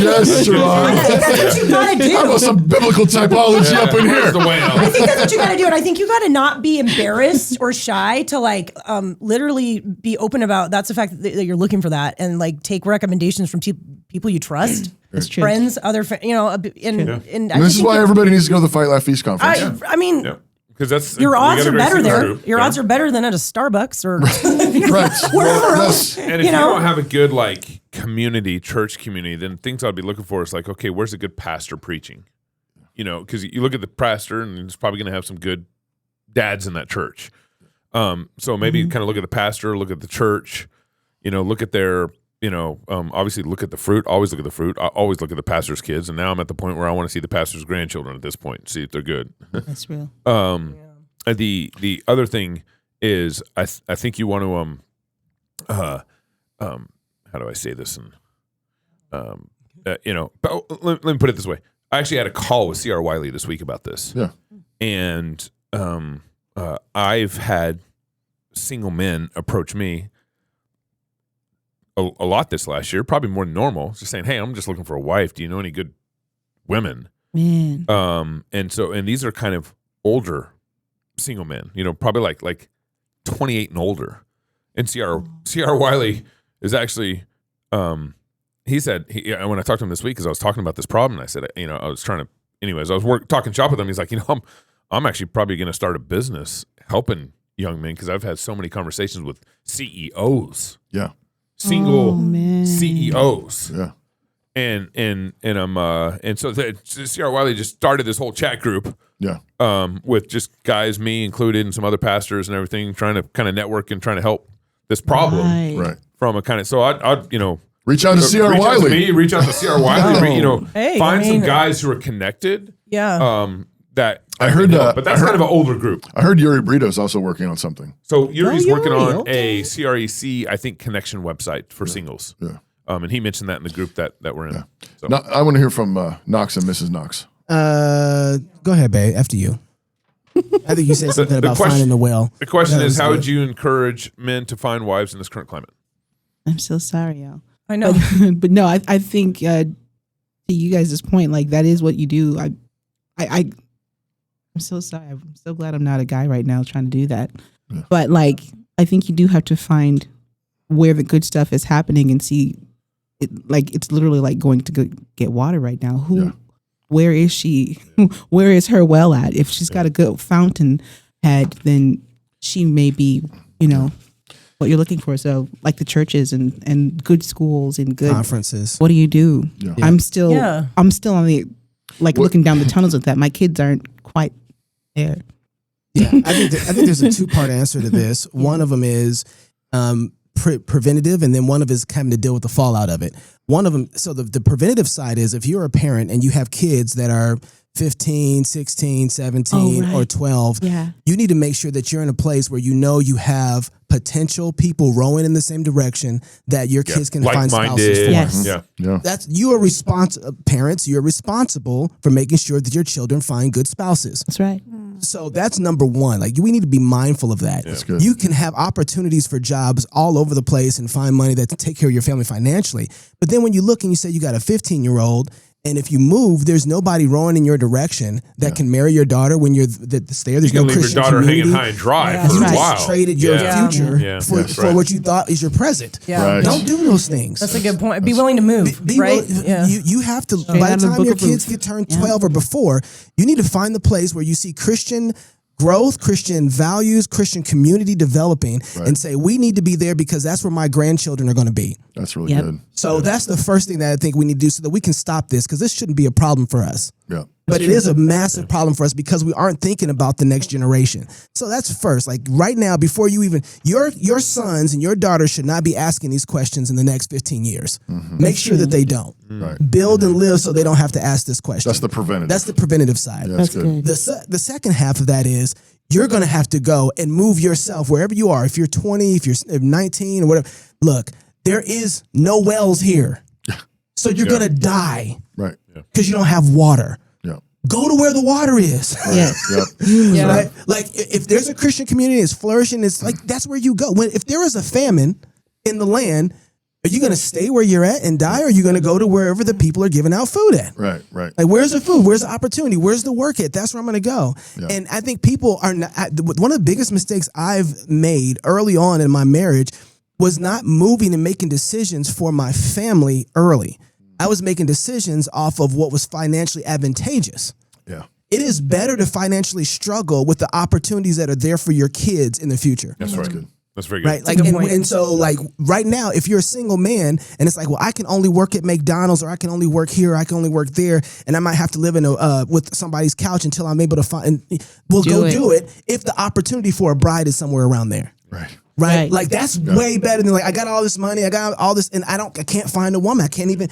Yes, Sharon. I think that's what you got to do. How about some biblical typology up in here? Where's the whale? I think that's what you got to do, and I think you got to not be embarrassed or shy to like literally be open about. That's the fact that you're looking for that, and like take recommendations from people you trust, That's true. friends, other and And this is why everybody needs to go to the Fight Laugh Feast conference. I mean. Yeah. Because that's Your we odds got a are great better singles there. group. Your Yeah. odds are better than at a Starbucks or Right. wherever Well, else. And if you, know? don't have a good like community, church community, then things I'd be looking for is like, okay, where's a good pastor preaching? Because you look at the pastor and he's probably going to have some good dads in that church. So maybe kind of look at the pastor, look at the church, look at their, obviously look at the fruit. Always look at the fruit. I always look at the pastor's kids. And now I'm at the point where I want to see the pastor's grandchildren at this point, see if they're good. That's real. The other thing is I think you want to how do I say this? And but let me put it this way. I actually had a call with C.R. Wiley this week about this. Yeah. And I've had single men approach me a lot this last year, probably more than normal, just saying, hey, I'm just looking for a wife. Do you know any good women? Man. And these are kind of older single men, probably like 28 and older. And C.R. Wiley is actually, he said, when I talked to him this week, because I was talking about this problem, I said, I was trying to, anyways, I was talking shop with him. He's like, I'm actually probably going to start a business helping young men because I've had so many conversations with CEOs, Yeah. single CEOs. Yeah. And so C.R. Wiley just started this whole chat group. Yeah. With just guys, me included, and some other pastors and everything, trying to kind of network and trying to help this problem Right. from a kind of. So I'd Reach out to C.R. reach out to Wiley. me, reach out to C.R. Wiley. Hey, find I some mean- guys who are connected. Yeah. That I heard, can help. But that's I heard- kind of an older group. I heard Yuri Brito's also working on something. So Yuri's working Yuri, on okay. a CREC, I think, connection website for singles. Yeah. And he mentioned that in the group that we're in. So. No, I want to hear from Knox and Mrs. Knox. Go ahead, babe. After you. I think you said something the about question- finding the well. The question That is, was how good. would you encourage men to find wives in this current climate? I'm so sorry, y'all. I know. But no, I think to you guys' point, like that is what you do. I'm so sorry. I'm so glad I'm not a guy right now trying to do that. Yeah. But like, I think you do have to find where the good stuff is happening and see it. Like it's literally like going to go get water right now. Where is she? Where is her well at? If she's got a good fountain head, then she may be, what you're looking for. So like the churches and good schools and good Conferences. What do you do? Yeah. I'm still Yeah. on the looking down the tunnels of that. My kids aren't quite there. Yeah, I think there's a 2-part answer to this. One of them is preventative, and then one of it is having to deal with the fallout of it. One of them, so the preventative side is if you're a parent and you have kids that are 15, 16, 17, or 12, you need to make sure that you're in a place where you know you have potential people rowing in the same direction that your kids can find spouses for. Yes. Yeah. That's you are parents. You're responsible for making sure that your children find good spouses. That's right. So that's number one. Like we need to be mindful of that. That's good. You can have opportunities for jobs all over the place and find money that to take care of your family financially. But then when you look and you say you got a 15-year-old, and if you move, there's nobody rowing in your direction that can marry your daughter when you're that's there. There's You can no leave Christian your daughter community. hanging high and dry Yeah, for You a just while. traded your future Yeah. for, Yes, for right. what you thought is your present. Yeah. Right. Don't do those things. That's a good point. Be willing to move, Be right? real- Yeah. You have to, Straight by out the of the time your Book of kids Ruth. get turned 12 or before, you need to find the place where you see Christian growth, Christian values, Christian community developing, and say, we need to be there because that's where my grandchildren are going to be. That's really Yep. good. So that's the first thing that I think we need to do so that we can stop this, because this shouldn't be a problem for us. Yeah. But it is a massive problem for us because we aren't thinking about the next generation. So that's first. Like right now, before you even your sons and your daughters should not be asking these questions in the next 15 years. Make sure that they don't. Right. Build and live so they don't have to ask this question. That's the preventative. That's the preventative side. Yeah, that's good. The second half of that is you're going to have to go and move yourself wherever you are. If you're 20, if you're 19 or whatever, look, there is no wells here. So you're going to die Right. because you don't have water. Yeah. Go to where the water is. Yeah. Yeah. Right? Like if there's a Christian community that's flourishing, it's like that's where you go. If there is a famine in the land, are you going to stay where you're at and die, or are you going to go to wherever the people are giving out food at? Right. Right. Like, where's the food? Where's the opportunity? Where's the work at? That's where I'm going to go. Yeah. And I think people are not, one of the biggest mistakes I've made early on in my marriage was not moving and making decisions for my family early. I was making decisions off of what was financially advantageous. Yeah. It is better to financially struggle with the opportunities that are there for your kids in the future. That's right. good. That's very good. Right. Like, good and, point. and so like right now, if you're a single man and it's like, well, I can only work at McDonald's, or I can only work here, or I can only work there, and I might have to live in with somebody's couch until I'm able to find, we'll go do it if the opportunity for a bride is somewhere around there. Right. Right. Like that's way better than like, I got all this money, I got all this, and I can't find a woman. I can't even,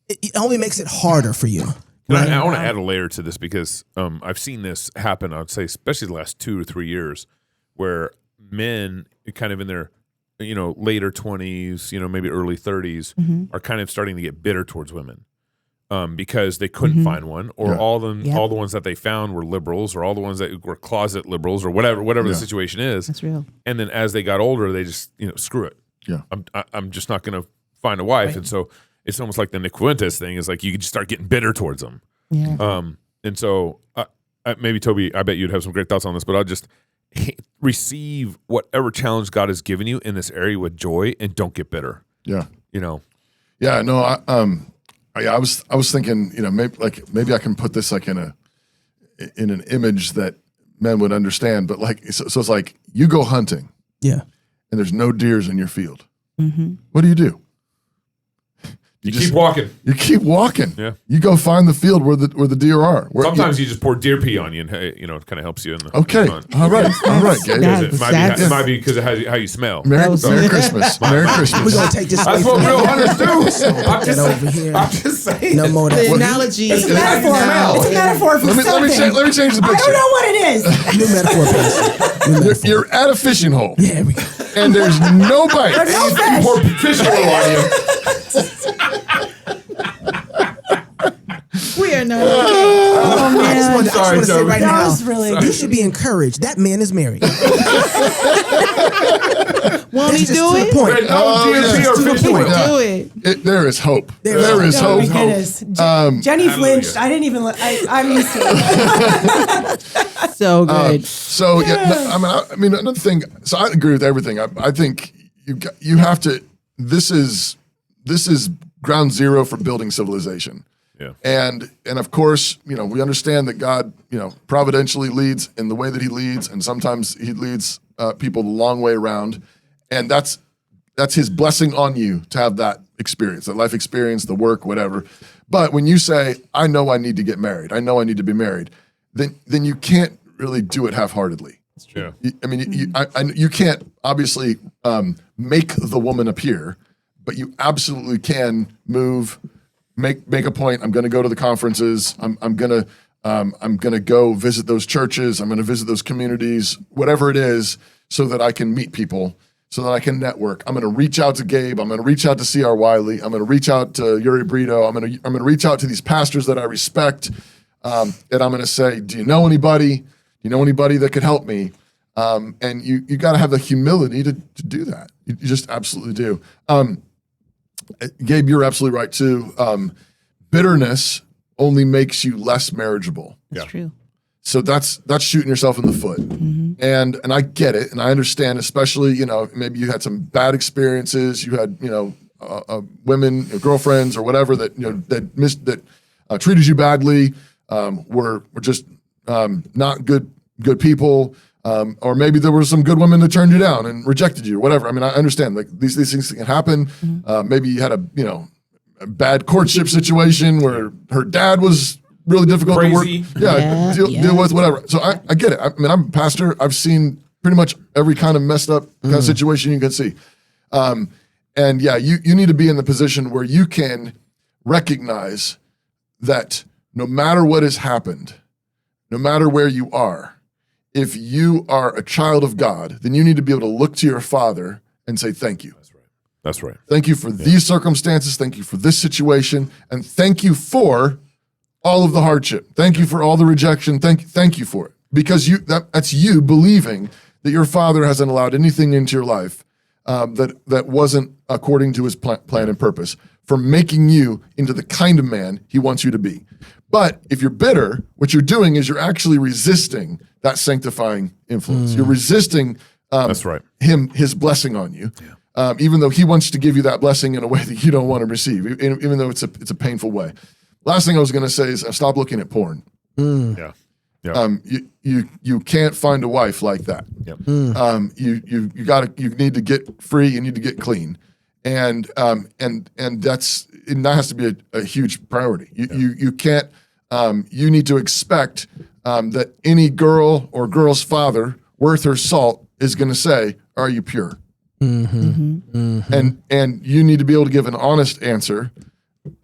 it only makes it harder for you. And I want to add a layer to this because I've seen this happen, I would say, especially the last 2 or 3 years, where men kind of in their, later 20s, maybe early 30s are kind of starting to get bitter towards women because they couldn't find one, or all the ones that they found were liberals, or all the ones that were closet liberals, or whatever the situation is. That's real. And then as they got older, they just, screw it. Yeah. I'm just not going to find a wife. And so it's almost like the Nick Fuentes thing is like you can just start getting bitter towards them. Yeah. And so maybe Toby, I bet you'd have some great thoughts on this, but I'll just receive whatever challenge God has given you in this area with joy and don't get bitter. Yeah. Yeah, no, I was thinking, maybe I can put this like in an image that men would understand, but like, so it's like you go hunting Yeah. and there's no deers in your field. Mm-hmm. What do? You keep walking. You keep walking. Yeah. You go find the field where the deer are. Sometimes you just pour deer pee on you, and it kind of helps you in the Okay. hunt. All right. Gabe. That- It might be because of how you smell. Merry was- Christmas. Merry We're Christmas. going to take this That's away what from real you. hunters do. Get over here. I'm just saying. No more of The that. analogy. It's a metaphor. It's a metaphor for Let me something. let me change the I picture. don't know what it is. New metaphor, Pastor. New metaphor. You're at a fishing hole Yeah, we go. and there's no bite. No fish. Pour fish oil on you. We are not. I just want to Sorry, say Toby. right That now, was really you should be encouraged. That man is married. Won't he That's just do to the it? point. No deer pee or to the fish point. oil. Do it. There is hope. There is is Oh my hope. goodness. Jenny flinched. I didn't even. I'm used to it. So good. So I mean another thing. So I agree with everything. I think you have to. This is ground zero for building civilization. Yeah. And of course, we understand that God, providentially leads in the way that He leads, and sometimes He leads people the long way around. And that's his blessing on you to have that experience, that life experience, the work, whatever. But when you say, I know I need to get married, I know I need to be married, then you can't really do it half-heartedly. That's true. You can't obviously make the woman appear, but you absolutely can make a point. I'm going to go to the conferences. I'm going to go visit those churches. I'm going to visit those communities, whatever it is, so that I can meet people, so that I can network. I'm going to reach out to Gabe. I'm going to reach out to C.R. Wiley. I'm going to reach out to Yuri Brito. I'm going to reach out to these pastors that I respect, and I'm going to say, do you know anybody? Do you know anybody that could help me? And you got to have the humility to do that. You just absolutely do. Gabe, you're absolutely right too. Bitterness only makes you less marriageable. That's true. So that's shooting yourself in the foot. And I get it, and I understand, especially, maybe you had some bad experiences, you had, women, girlfriends or whatever that, that treated you badly, were just not good people. Or maybe there were some good women that turned you down and rejected you or whatever. I mean, I understand, like these things can happen. Maybe you had a bad courtship situation where her dad was really difficult Crazy. to work. Deal with, whatever. So I get it. I mean, I'm a pastor. I've seen pretty much every kind of messed up kind of situation you can see. And yeah, you need to be in the position where you can recognize that no matter what has happened, no matter where you are, if you are a child of God, then you need to be able to look to your Father and say, thank you. That's right. Thank you for these circumstances. Thank you for this situation. And thank you for all of the hardship. Thank you for all the rejection. Thank you for it. Because that's you believing that your Father hasn't allowed anything into your life that wasn't according to his plan and purpose, for making you into the kind of man he wants you to be. But if you're bitter, what you're doing is you're actually resisting that sanctifying influence. You're resisting That's right. his blessing on you, even though he wants to give you that blessing in a way that you don't want to receive, even though it's a painful way. Last thing I was going to say is stop looking at porn. Yeah. You can't find a wife like that. Yep. You need to get free. You need to get clean, and that has to be a huge priority. You can't. You need to expect that any girl or girl's father worth her salt is going to say, "Are you pure?" And you need to be able to give an honest answer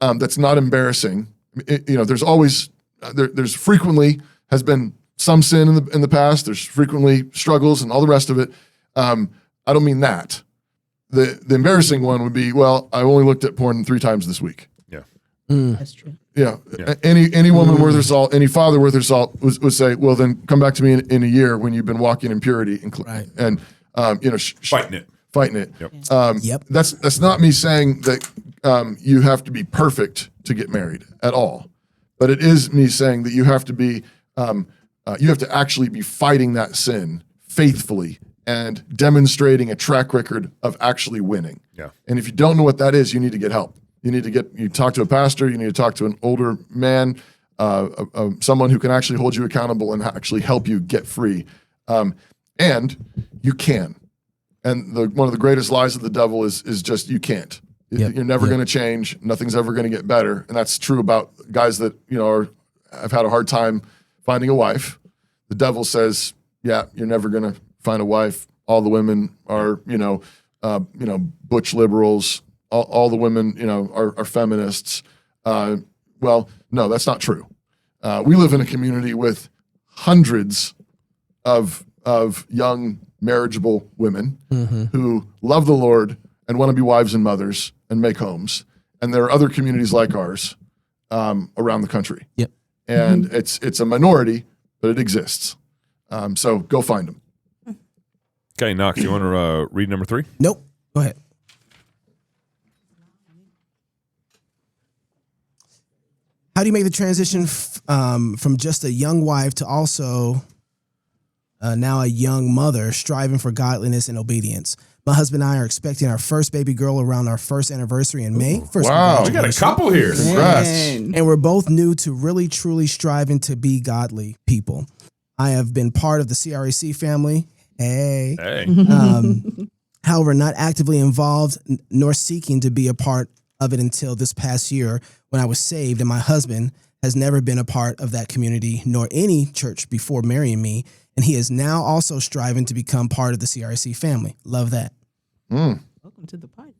that's not embarrassing. There's always there's frequently has been some sin in the past. There's frequently struggles and all the rest of it. I don't mean that. The embarrassing one would be, well, I only looked at porn 3 times this week. Yeah. That's true. Yeah. Any woman worth her salt, any father worth her salt would say, well, then come back to me in a year when you've been walking in purity and fighting it. Yep. That's not me saying that you have to be perfect to get married at all, but it is me saying that you have to be you have to actually be fighting that sin faithfully and demonstrating a track record of actually winning. Yeah. And if you don't know what that is, you need to get help. You talk to a pastor. You need to talk to an older man, someone who can actually hold you accountable and actually help you get free. And you can. And one of the greatest lies of the devil is just you can't. You're never going to change. Nothing's ever going to get better. And that's true about guys that have had a hard time finding a wife. The devil says, "Yeah, you're never going to find a wife. All the women are butch liberals. All the women are feminists." Well, no, that's not true. We live in a community with hundreds of young marriageable women who love the Lord and want to be wives and mothers and make homes. And there are other communities like ours around the country. Yep. And it's a minority, but it exists. So go find them. Okay, Knox, you want to read number 3? Nope. Go ahead. How do you make the transition from just a young wife to also now a young mother striving for godliness and obedience? My husband and I are expecting our first baby girl around our first anniversary in May. Wow. We got a couple here. Congrats. And we're both new to really, truly striving to be godly people. I have been part of the CRAC family. Hey. However, not actively involved nor seeking to be a part of it until this past year when I was saved, and my husband has never been a part of that community nor any church before marrying me, and he is now also striving to become part of the CRC family. Love that. Welcome to the party.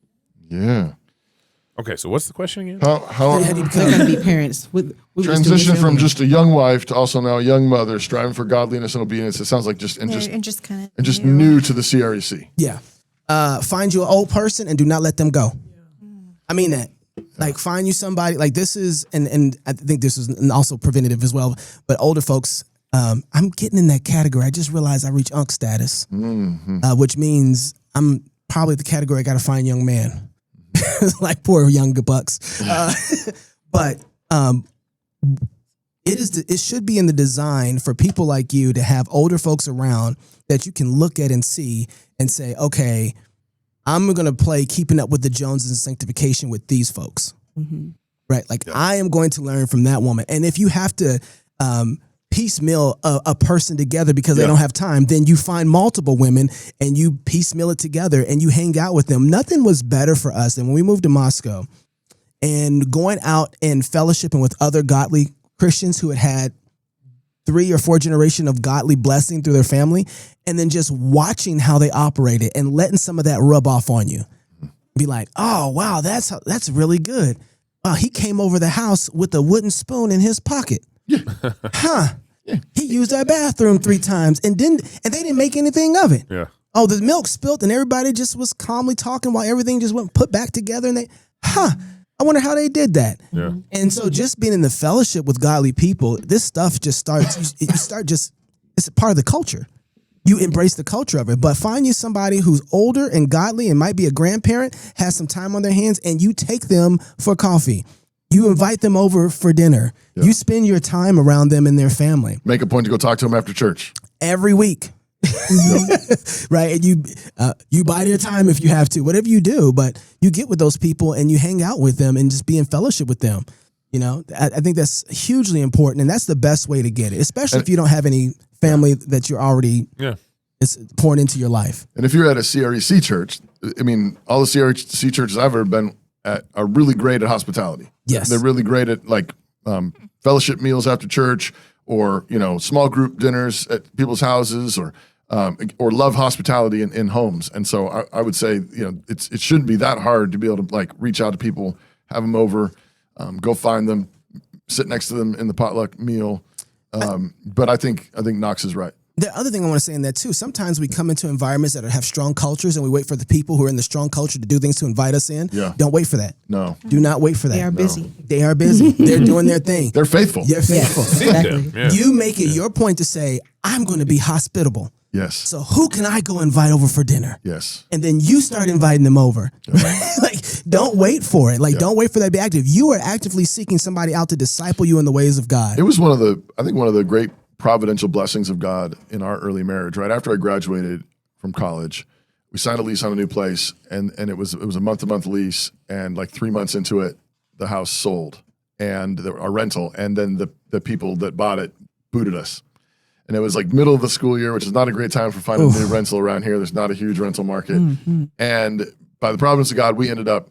Yeah. Okay, so what's the question again? How They're going to be parents. transition from just a young wife to also now a young mother, striving for godliness and obedience. It sounds like just new to the CREC. Yeah. Find you an old person and do not let them go. I mean that. Like, find you somebody, like this is, and I think this is also preventative as well, but older folks, I'm getting in that category. I just realized I reach UNC status, which means I'm probably the category I got to find young man. Like poor young bucks. But it should be in the design for people like you to have older folks around that you can look at and see and say, okay, I'm going to play Keeping Up with the Joneses and Sanctification with these folks. Right? Like, I am going to learn from that woman. And if you have to piecemeal a person together because they don't have time, then you find multiple women and you piecemeal it together and you hang out with them. Nothing was better for us than when we moved to Moscow and going out and fellowshipping with other godly Christians who had 3 or 4 generations of godly blessing through their family, and then just watching how they operated and letting some of that rub off on you. Be like, oh, wow, that's really good. Wow, he came over the house with a wooden spoon in his pocket. He used our bathroom 3 times and they didn't make anything of it. Yeah. Oh, the milk spilled and everybody just was calmly talking while everything just went put back together, and I wonder how they did that. Yeah. And so just being in the fellowship with godly people, this stuff just starts, it's a part of the culture. You embrace the culture of it, but find you somebody who's older and godly and might be a grandparent, has some time on their hands, and you take them for coffee. You invite them over for dinner. Yeah. You spend your time around them and their family. Make a point to go talk to them after church. Every week. Right? And you buy their time if you have to, whatever you do, but you get with those people and you hang out with them and just be in fellowship with them. You know, I think that's hugely important, and that's the best way to get it, especially if you don't have any family that you're already it's pouring into your life. And if you're at a CREC church, I mean, all the CREC churches I've ever been at are really great at hospitality. Yes. They're really great at like fellowship meals after church, or, you know, small group dinners at people's houses, or love hospitality in homes. And so I would say, you know, it shouldn't be that hard to be able to like reach out to people, have them over, go find them, sit next to them in the potluck meal. But I think Knox is right. The other thing I want to say in that too, sometimes we come into environments that have strong cultures and we wait for the people who are in the strong culture to do things to invite us in. Yeah. Don't wait for that. No. Do not wait for that. They are busy. They are busy. They're doing their thing. They're faithful. They're faithful. Exactly. Yeah. You make it your point to say, I'm going to be hospitable. Yes. So who can I go invite over for dinner? Yes. And then you start inviting them over. Like, don't wait for it. Like, don't wait for that to be active. You are actively seeking somebody out to disciple you in the ways of God. It was one of the great providential blessings of God in our early marriage. Right after I graduated from college, we signed a lease on a new place, and it was a month-to-month lease, and like 3 months into it, the house sold, and our rental, and then the people that bought it booted us. And it was like middle of the school year, which is not a great time for finding a new rental around here. There's not a huge rental market. Mm-hmm. And by the providence of God, we ended up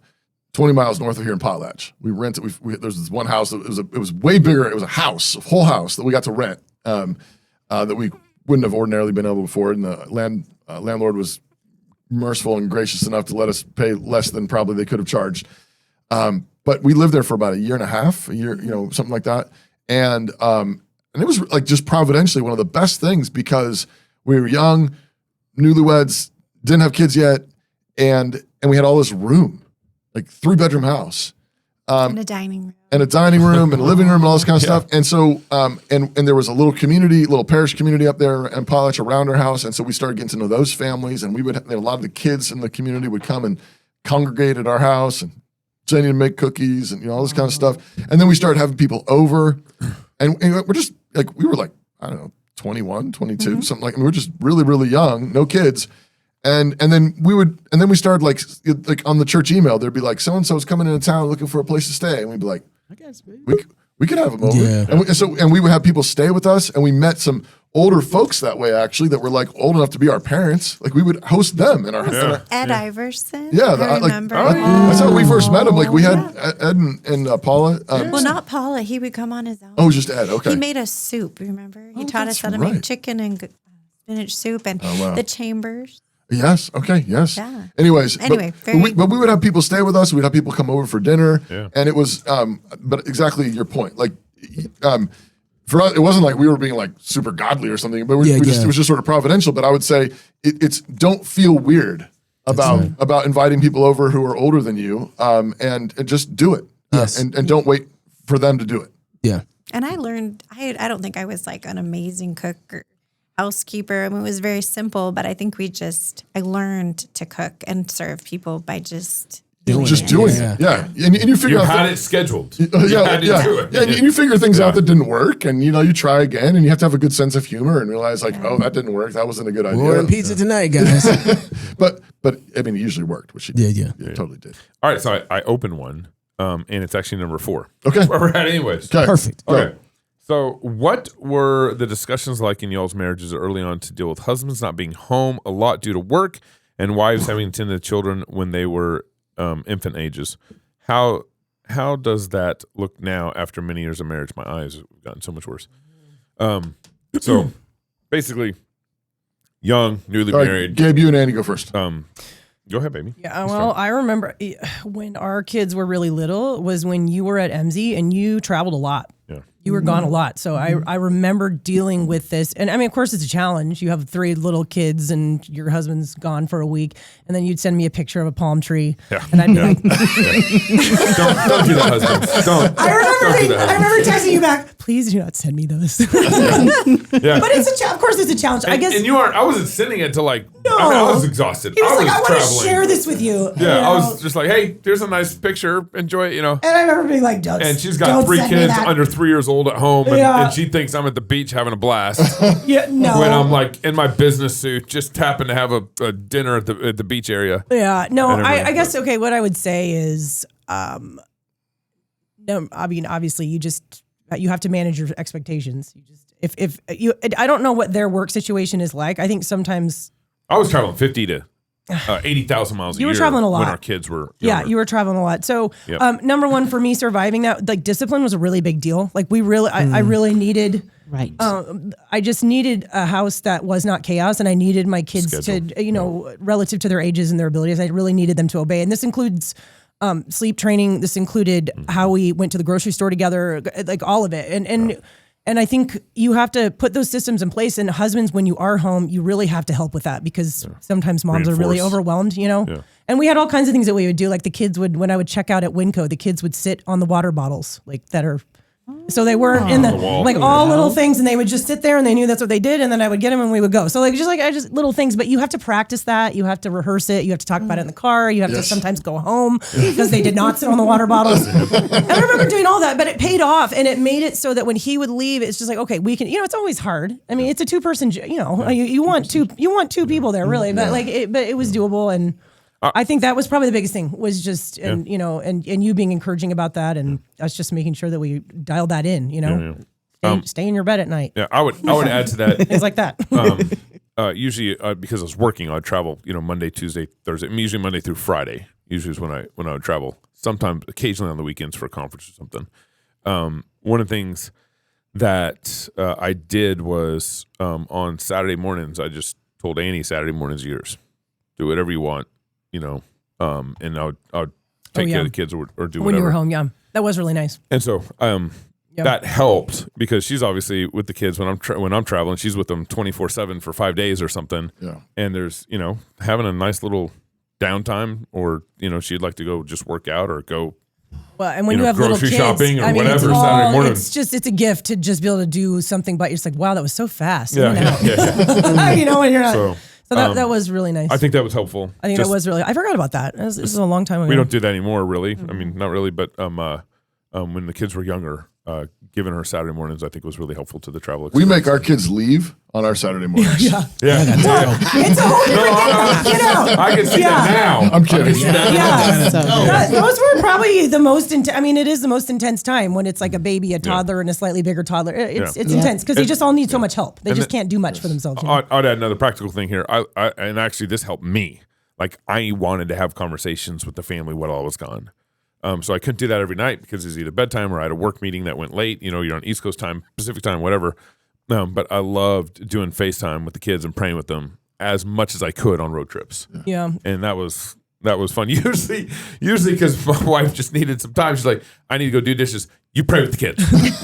20 miles north of here in Potlatch. We rented. There's this one house that it was way bigger. It was a house, a whole house that we got to rent that we wouldn't have ordinarily been able to afford. And the landlord was merciful and gracious enough to let us pay less than probably they could have charged. But we lived there for about a year and a half, something like that. And it was like just providentially one of the best things because we were young, newlyweds, didn't have kids yet, and we had all this room, like 3-bedroom house. And a dining room. And a dining room and a living room and all this kind of stuff. And so, and there was a little parish community up there in Potlatch around our house. And so we started getting to know those families, and a lot of the kids in the community would come and congregate at our house, and Jenny would make cookies and all this kind of stuff. And then we started having people over, and we're just like, we were like, I don't know, 21, 22, something like, we were just really, really young, no kids. And then we started like on the church email, there'd be like, so-and-so's coming into town looking for a place to stay. And we'd be like, I guess we could have them over. Yeah. And we would have people stay with us, and we met some older folks that way, actually, that were like old enough to be our parents. Like we would host them in our house. Ed Iverson. Yeah, I remember. That's how we first met him. Like we had Ed and Paula. Well, not Paula. He would come on his own. Oh, just Ed. Okay. He made us soup. Remember? He taught us how to right. make chicken and spinach soup and wow. the chambers. Yes. Okay. Yes. Yeah. Anyways, Anyway, but we would have people stay with us. We'd have people come over for dinner, and it was. But exactly your point. Like, for us, it wasn't like we were being like super godly or something. But it was just sort of providential. But I would say it's don't feel weird about inviting people over who are older than you, and just do it. Yes. And don't wait for them to do it. Yeah. And I learned. I don't think I was like an amazing cook or housekeeper. I mean, it was very simple, but I think I learned to cook and serve people by just doing it. Yeah. And you figure You out had it scheduled. You yeah, had to yeah. do it. Yeah, and you figure things out that didn't work, and you try again, and you have to have a good sense of humor and realize like, oh, that didn't work. That wasn't a good idea. We're ordering pizza tonight, guys. but I mean, it usually worked, which it did. Yeah. It totally did. All right, so I opened one, and it's actually number 4. Okay. Where we're at anyways. Okay. Perfect. Okay. So what were the discussions like in y'all's marriages early on to deal with husbands not being home a lot due to work and wives having to tend to children when they were infant ages? How does that look now after many years of marriage? My eyes have gotten so much worse. So basically, young, newly All right, married. Gabe, you and Andy go first. Go ahead, baby. Yeah, well, I remember when our kids were really little was when you were at MZ and you traveled a lot. Yeah. You were gone a lot. So I remember dealing with this. And I mean, of course, it's a challenge. You have 3 little kids and your husband's gone for a week. And then you'd send me a picture of a palm tree. Yeah. And I'd be like, Don't do that, husbands. Don't. I Don't do that, remember texting you back, please do not send me those. Yeah. But of course it's a challenge. I guess. And you aren't. I wasn't sending it to like. No. I was exhausted. He was like, I want to traveling. share this with you. Yeah, I was just like, hey, here's a nice picture. Enjoy it, And I remember being like, don't. And she's got don't 3 send me kids that. under 3 years old at home, and she thinks I'm at the beach having a blast. Yeah, no. When I'm like in my business suit, just happen to have a dinner at the beach area. Yeah, no, everything. I guess, okay, what I would say is, no, I mean, obviously you have to manage your expectations. You just, if you, I don't know what their work situation is like. I think sometimes. I was traveling 50 to 80,000 miles a year. You were traveling a lot. When our kids were younger. Yeah, you were traveling a lot. So, number one for me, surviving that, like discipline was a really big deal. Like we really, I really needed. Right. I just needed a house that was not chaos, and I needed my kids to, relative to their ages and their abilities, I really needed them to obey. And this includes sleep training. This included how we went to the grocery store together, like all of it. And I think you have to put those systems in place. And husbands, when you are home, you really have to help with that because sometimes moms are really overwhelmed, Yeah. And we had all kinds of things that we would do. Like the kids would, when I would check out at Winco, the kids would sit on the water bottles, like that are. So they weren't in the wall. like all little things, and they would just sit there, and they knew that's what they did, and then I would get them, and we would go. So like just little things, but you have to practice that. You have to rehearse it. You have to talk about it in the car. You have to sometimes go home because they did not sit on the water bottles. And I remember doing all that, but it paid off, and it made it so that when he would leave, it's just like, okay, we can. It's always hard. I mean, it's a 2-person. You want two people there, really, but but it was doable, and. I think that was probably the biggest thing was just, and you being encouraging about that and us just making sure that we dialed that in, stay in your bed at night. Yeah, I would add to that. Things like that. Usually because I was working, I'd travel, Monday, Tuesday, Thursday. Usually Monday through Friday. Usually is when I would travel. Sometimes, occasionally on the weekends for a conference or something. One of the things that I did was on Saturday mornings, I just told Annie Saturday mornings yours. Do whatever you want. And I would take care of the kids or do whatever. When you were home, that was really nice. And so that helped because she's obviously with the kids when I'm traveling. She's with them 24/7 for 5 days or something. Yeah. And there's having a nice little downtime, or she'd like to go just work out or go. Well, and when you have little grocery kids, whatever I mean, Saturday morning. It's a gift to just be able to do something. But you're just like, wow, that was so fast. Yeah. When you're not. So that was really nice. I think that was helpful. I think that was really. I forgot about that. This is a long time ago. We don't do that anymore, really. I mean, not really, but when the kids were younger, giving her Saturday mornings, I think, was really helpful to the travel We experience. make our kids leave on our Saturday mornings. Yeah. It's a whole different thing, you know. I can see that now. I'm kidding. Yeah. So, Those were probably the most intense. I mean, it is the most intense time when it's like a baby, a toddler, and a slightly bigger toddler. It's intense because they just all need so much help. They just can't do much for themselves. You know? I'd add another practical thing here. And actually, this helped me. Like, I wanted to have conversations with the family while I was gone. So I couldn't do that every night because it's either bedtime or I had a work meeting that went late. You know, you're on East Coast time, Pacific time, whatever. But I loved doing FaceTime with the kids and praying with them as much as I could on road trips. Yeah. And that was fun. Usually because my wife just needed some time. She's like, I need to go do dishes. You pray with the kids. Here's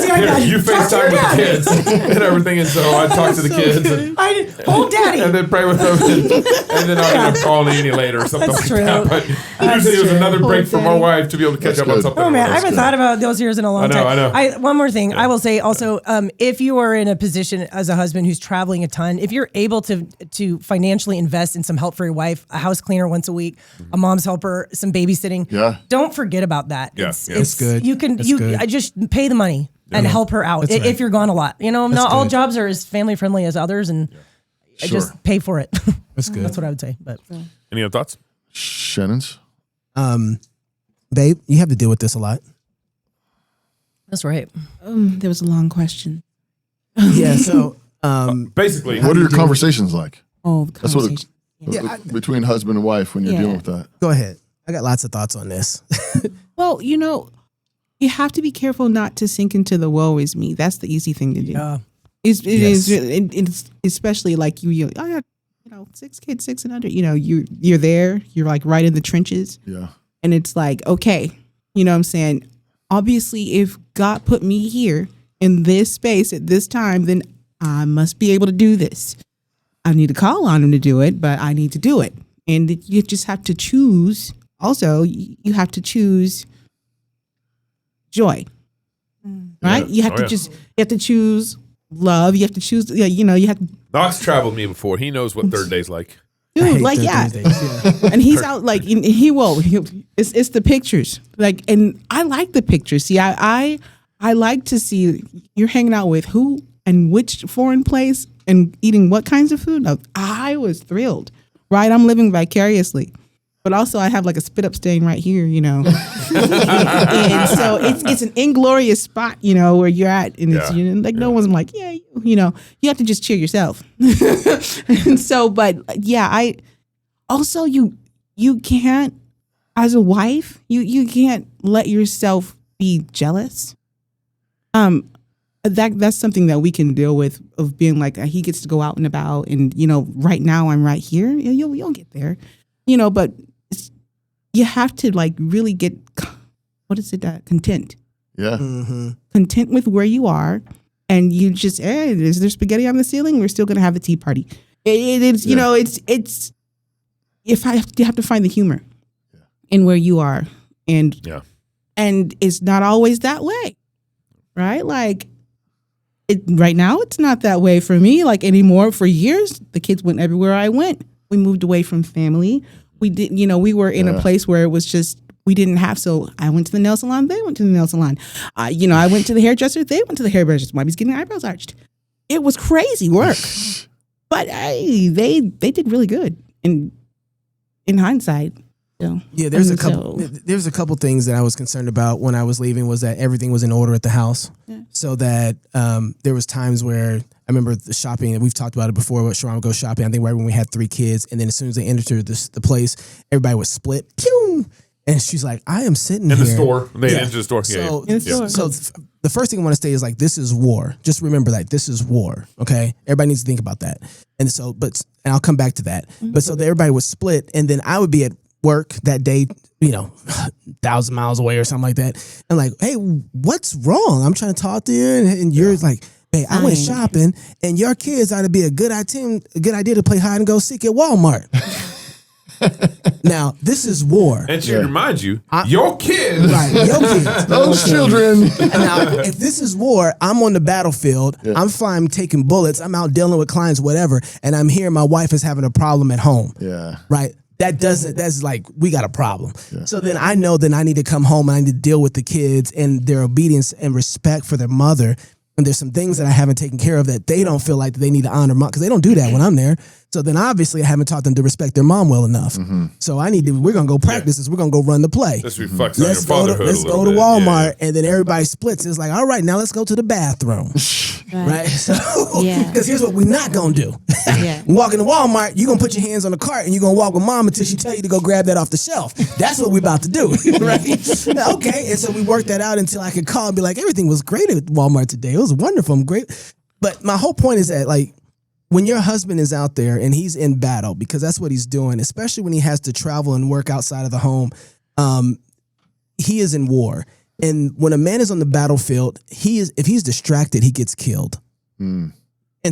the iPad. You Talk to your FaceTime with dad. the kids and everything. And so I talk to the kids and Hold daddy. then pray with them, and then I'll end up calling Annie later or something That's like true. that. But usually it was another break from our wife to be able to catch That's up on good. something. Oh man, I else. haven't thought about those years in a long time. I know. One more thing, I will say also, if you are in a position as a husband who's traveling a ton, if you're able to financially invest in some help for your wife, a house cleaner once a week, a mom's helper, some babysitting, don't forget about that. Yeah, It's That's good. You can That's good. I just pay the money and help her out That's right. if you're gone a lot. You know, not all good. jobs are as family friendly as others, and I just pay for it. That's good. That's what I would say. But Any other thoughts? Shannon's. Babe, you have to deal with this a lot. that's right. there was a long question. Yeah. So, Basically, What are your conversations like? Oh, the That's what conversation. between husband and wife when you're Yeah. dealing with that. go ahead. I got lots of thoughts on this. Well, you know, you have to be careful not to sink into the woe is me. That's the easy thing to do. Yeah. It's especially like I got 6 kids, 6 and under. You know, you're there. You're like right in the trenches, Yeah. and it's like, okay, you know what I'm saying? Obviously, if God put me here in this space at this time, then I must be able to do this. I need to call on him to do it, but I need to do it. And you just have to choose. Also, you have to choose joy, right? You have to you have to choose love. You have to choose, you have to, Knox traveled me before. He knows what third day's like. dude, like, yeah. And he's out, like, it's the pictures. Like, and I like the pictures. See, I like to see you're hanging out with who and which foreign place and eating what kinds of food. I was thrilled, right? I'm living vicariously. But also I have like a spit up stain right here, and so it's an inglorious spot, where you're at, and it's no one's like, you have to just cheer yourself. And so, but yeah, I also you can't, as a wife, you can't let yourself be jealous. That's something that we can deal with, of being like, he gets to go out and about, and right now I'm right here. You'll get there, but you have to like really get, content. Yeah. Content with where you are, and you just, is there spaghetti on the ceiling? We're still gonna have a tea party. It's you have to find the humor in where you are, and it's not always that way, right? Like, right now it's not that way for me, like, anymore. For years, the kids went everywhere I went. We moved away from family. We did, we were in a place where it was just, we didn't have, so I went to the nail salon, they went to the nail salon. I went to the hairdresser, they went to the hairdresser. Mommy's getting eyebrows arched. It was crazy work. But they did really good in hindsight. So, Yeah, there's a couple things that I was concerned about when I was leaving, was that everything was in order at the house. So that there was times where I remember the shopping, and we've talked about it before, but Sharon would go shopping, I think right when we had 3 kids, and then as soon as they entered the place, everybody was split. Pew! And she's like, I am sitting In here. the store. They entered the store. So the first thing I want to say is, like, this is war. Just remember that this is war. Okay, everybody needs to think about that. And so, and I'll come back to that. But so everybody was split, and then I would be at work that day, 1,000 miles away or something like that. And like, hey, what's wrong? I'm trying to talk to you, and you're like, hey, I went shopping, and your kids ought to be a good idea to play hide and go seek at Walmart. Now, this is war. And she reminds you, your kids. Right, your kids. Those children. And now, if this is war, I'm on the battlefield. I'm fine taking bullets. I'm out dealing with clients, whatever. And I'm here. My wife is having a problem at home. Yeah. Right. that's like, we got a problem. So then I know that I need to come home and I need to deal with the kids and their obedience and respect for their mother. And there's some things that I haven't taken care of that they don't feel like they need to honor mom, because they don't do that when I'm there. So then obviously I haven't taught them to respect their mom well enough. So we're going to go practice this. We're going to go run the play. This reflects on your Let's fatherhood go to Walmart, and then everybody splits. It's like, all right, now let's go to the bathroom. Right? So, because here's what we're not going to do. Walk into Walmart, you're going to put your hands on the cart, and you're going to walk with mom until she tell you to go grab that off the shelf. That's what we're about to do. Right? Okay. And so we worked that out until I could call and be like, everything was great at Walmart today. It was wonderful. I'm great. But my whole point is that, like, when your husband is out there and he's in battle, because that's what he's doing, especially when he has to travel and work outside of the home, he is in war. And when a man is on the battlefield, if he's distracted, he gets killed. And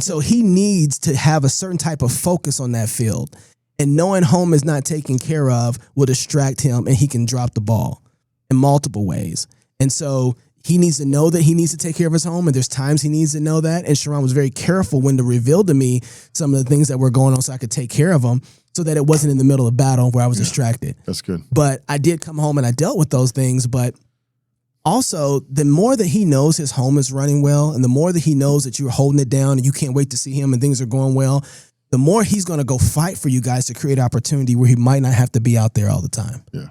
so he needs to have a certain type of focus on that field. And knowing home is not taken care of will distract him, and he can drop the ball in multiple ways. And so he needs to know that he needs to take care of his home, and there's times he needs to know that. And Sharon was very careful when to reveal to me some of the things that were going on so I could take care of them, so that it wasn't in the middle of battle where I was distracted. That's good. But I did come home and I dealt with those things. But also, the more that he knows his home is running well, and the more that he knows that you're holding it down and you can't wait to see him and things are going well, the more he's going to go fight for you guys to create opportunity where he might not have to be out there all the time. Yeah.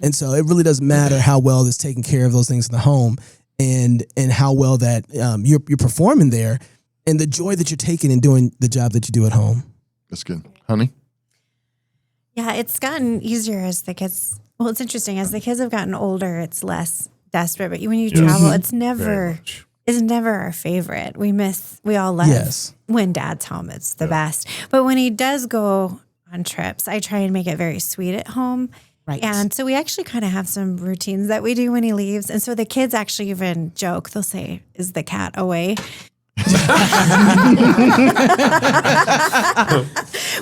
And so it really doesn't matter how well it's taking care of those things in the home, and how well that you're performing there, and the joy that you're taking in doing the job that you do at home. That's good. Honey? Yeah, it's gotten easier as the kids. Well, it's interesting. As the kids have gotten older, it's less desperate. But when you travel, it's never our favorite. We all love when Dad's home. It's the best. But when he does go on trips, I try and make it very sweet at home. Right. And so we actually kind of have some routines that we do when he leaves. And so the kids actually even joke. They'll say, "Is the cat away?"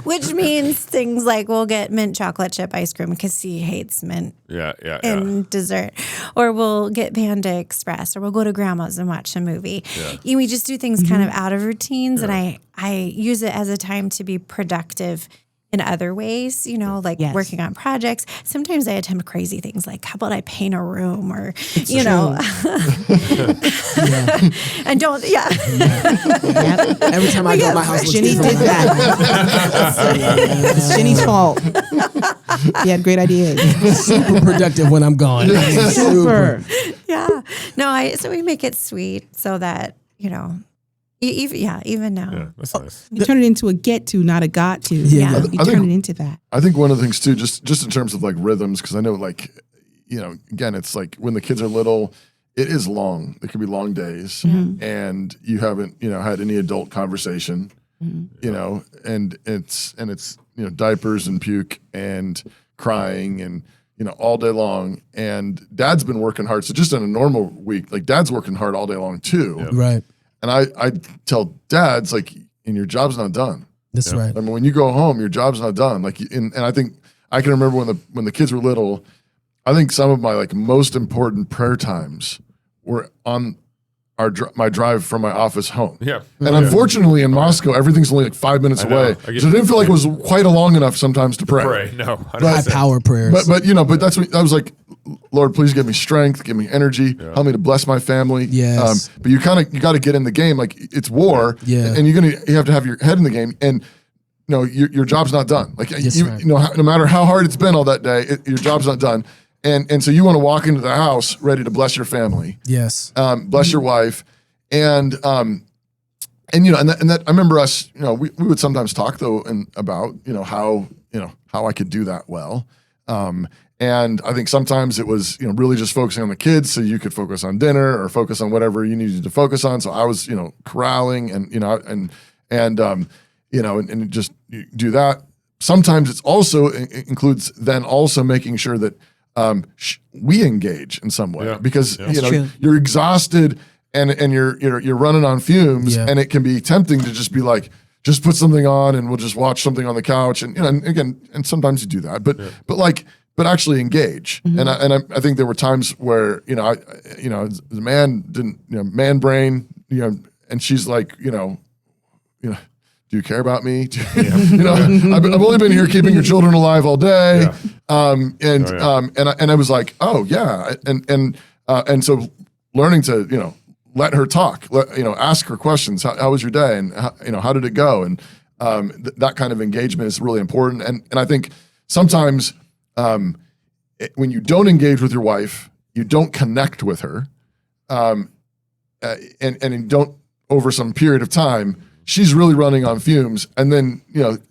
Which means things like we'll get mint chocolate chip ice cream because he hates mint in dessert. Or we'll get Panda Express, or we'll go to grandma's and watch a movie. Yeah. We just do things kind of out of routines. And I use it as a time to be productive in other ways, like working on projects. Sometimes I attempt crazy things like, how about I paint a room, or, and don't, Every time I go to my house, Jenny did that. It's Jenny's fault. He had great ideas. Super productive when I'm gone. Super. Yeah. No, so we make it sweet so that, even now. Yeah, that's nice. You turn it into a get to, not a got to. Yeah. You turn it into that. I think one of the things too, just in terms of like rhythms, because I know again, it's like when the kids are little, it is long. It can be long days, and you haven't, had any adult conversation, and it's diapers and puke and crying and all day long. And Dad's been working hard. So just in a normal week, like Dad's working hard all day long too. Yep. Right. And I tell dads, like, and your job's not done. That's right. I mean, when you go home, your job's not done. Like, and I think I can remember when the kids were little, I think some of my like most important prayer times were on my drive from my office home. Yeah. And unfortunately in Moscow, everything's only like 5 minutes away. So it didn't feel like it was quite a long enough sometimes to pray. No. High power prayers. But that's what I was like, Lord, please give me strength, give me energy, help me to bless my family. Yes. But you got to get in the game. Like it's war, and you have to have your head in the game. And your job's not done. Like no matter how hard it's been all that day, your job's not done. And so you want to walk into the house ready to bless your family. Yes. Bless your wife, and that I remember us. We would sometimes talk though about how I could do that well. And I think sometimes it was, really just focusing on the kids so you could focus on dinner or focus on whatever you needed to focus on. So I was, corralling and just do that. Sometimes it's also includes then also making sure that we engage in some way because, you're exhausted and you're running on fumes and it can be tempting to just be like, just put something on and we'll just watch something on the couch. And, and sometimes you do that, but actually engage. And I think there were times where, the man didn't, man brain, and she's like, Do you care about me? You know, I've only been here keeping your children alive all day. And I was like, oh yeah. And so learning to, you know, let her talk, ask her questions. How was your day? And how did it go? And that kind of engagement is really important. And I think sometimes when you don't engage with your wife, you don't connect with her, and you don't, over some period of time, she's really running on fumes, and then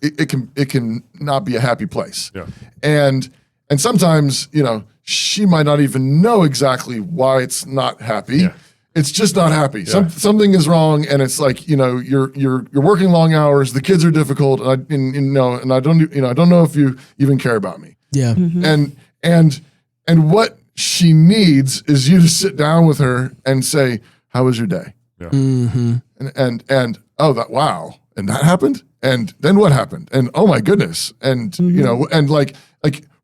it can not be a happy place. Yeah. And sometimes she might not even know exactly why it's not happy. Yeah. It's just not happy. Yeah. Something is wrong, and it's like you're working long hours. The kids are difficult, and I don't know if you even care about me. Yeah. And what she needs is you to sit down with her and say, "How was your day?" Yeah. And oh, wow, and that happened, and then what happened, and oh my goodness, and and like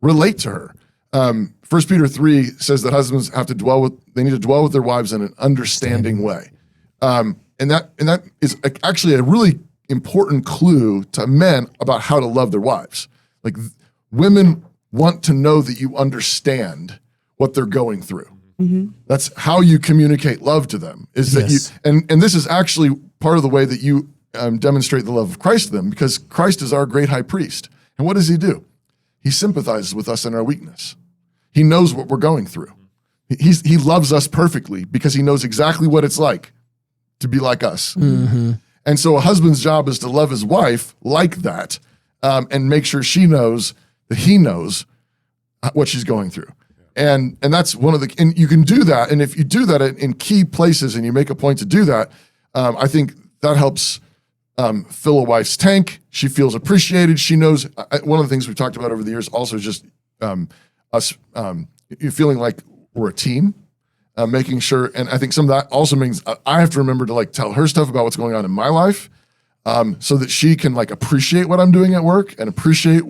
relate to her. 1 Peter 3 says that husbands they need to dwell with their wives in an understanding way, and that is actually a really important clue to men about how to love their wives. Like, women want to know that you understand what they're going through. Mm-hmm. That's how you communicate love to them. Is that you? And this is actually part of the way that you demonstrate the love of Christ to them, because Christ is our great high priest. And what does he do? He sympathizes with us in our weakness. He knows what we're going through. He loves us perfectly because he knows exactly what it's like to be like us. Mm-hmm. And so a husband's job is to love his wife like that, and make sure she knows that he knows what she's going through. And that's and you can do that. And if you do that in key places and you make a point to do that, I think that helps fill a wife's tank. She feels appreciated. She knows. One of the things we've talked about over the years also is just us feeling like we're a team, making sure. And I think some of that also means I have to remember to tell her stuff about what's going on in my life, so that she can appreciate what I'm doing at work and appreciate,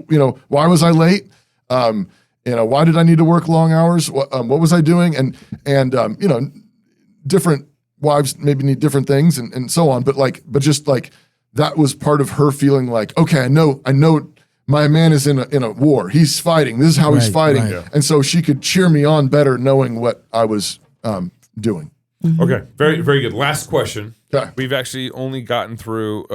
why was I late? Why did I need to work long hours? What was I doing? And different wives maybe need different things and so on. But just that was part of her feeling like, okay, I know my man is in a war. He's fighting. This is how he's fighting. Right. Yeah. And so she could cheer me on better knowing what I was doing. Mm-hmm. Okay. Very, very good. Last question. Okay. We've actually only gotten through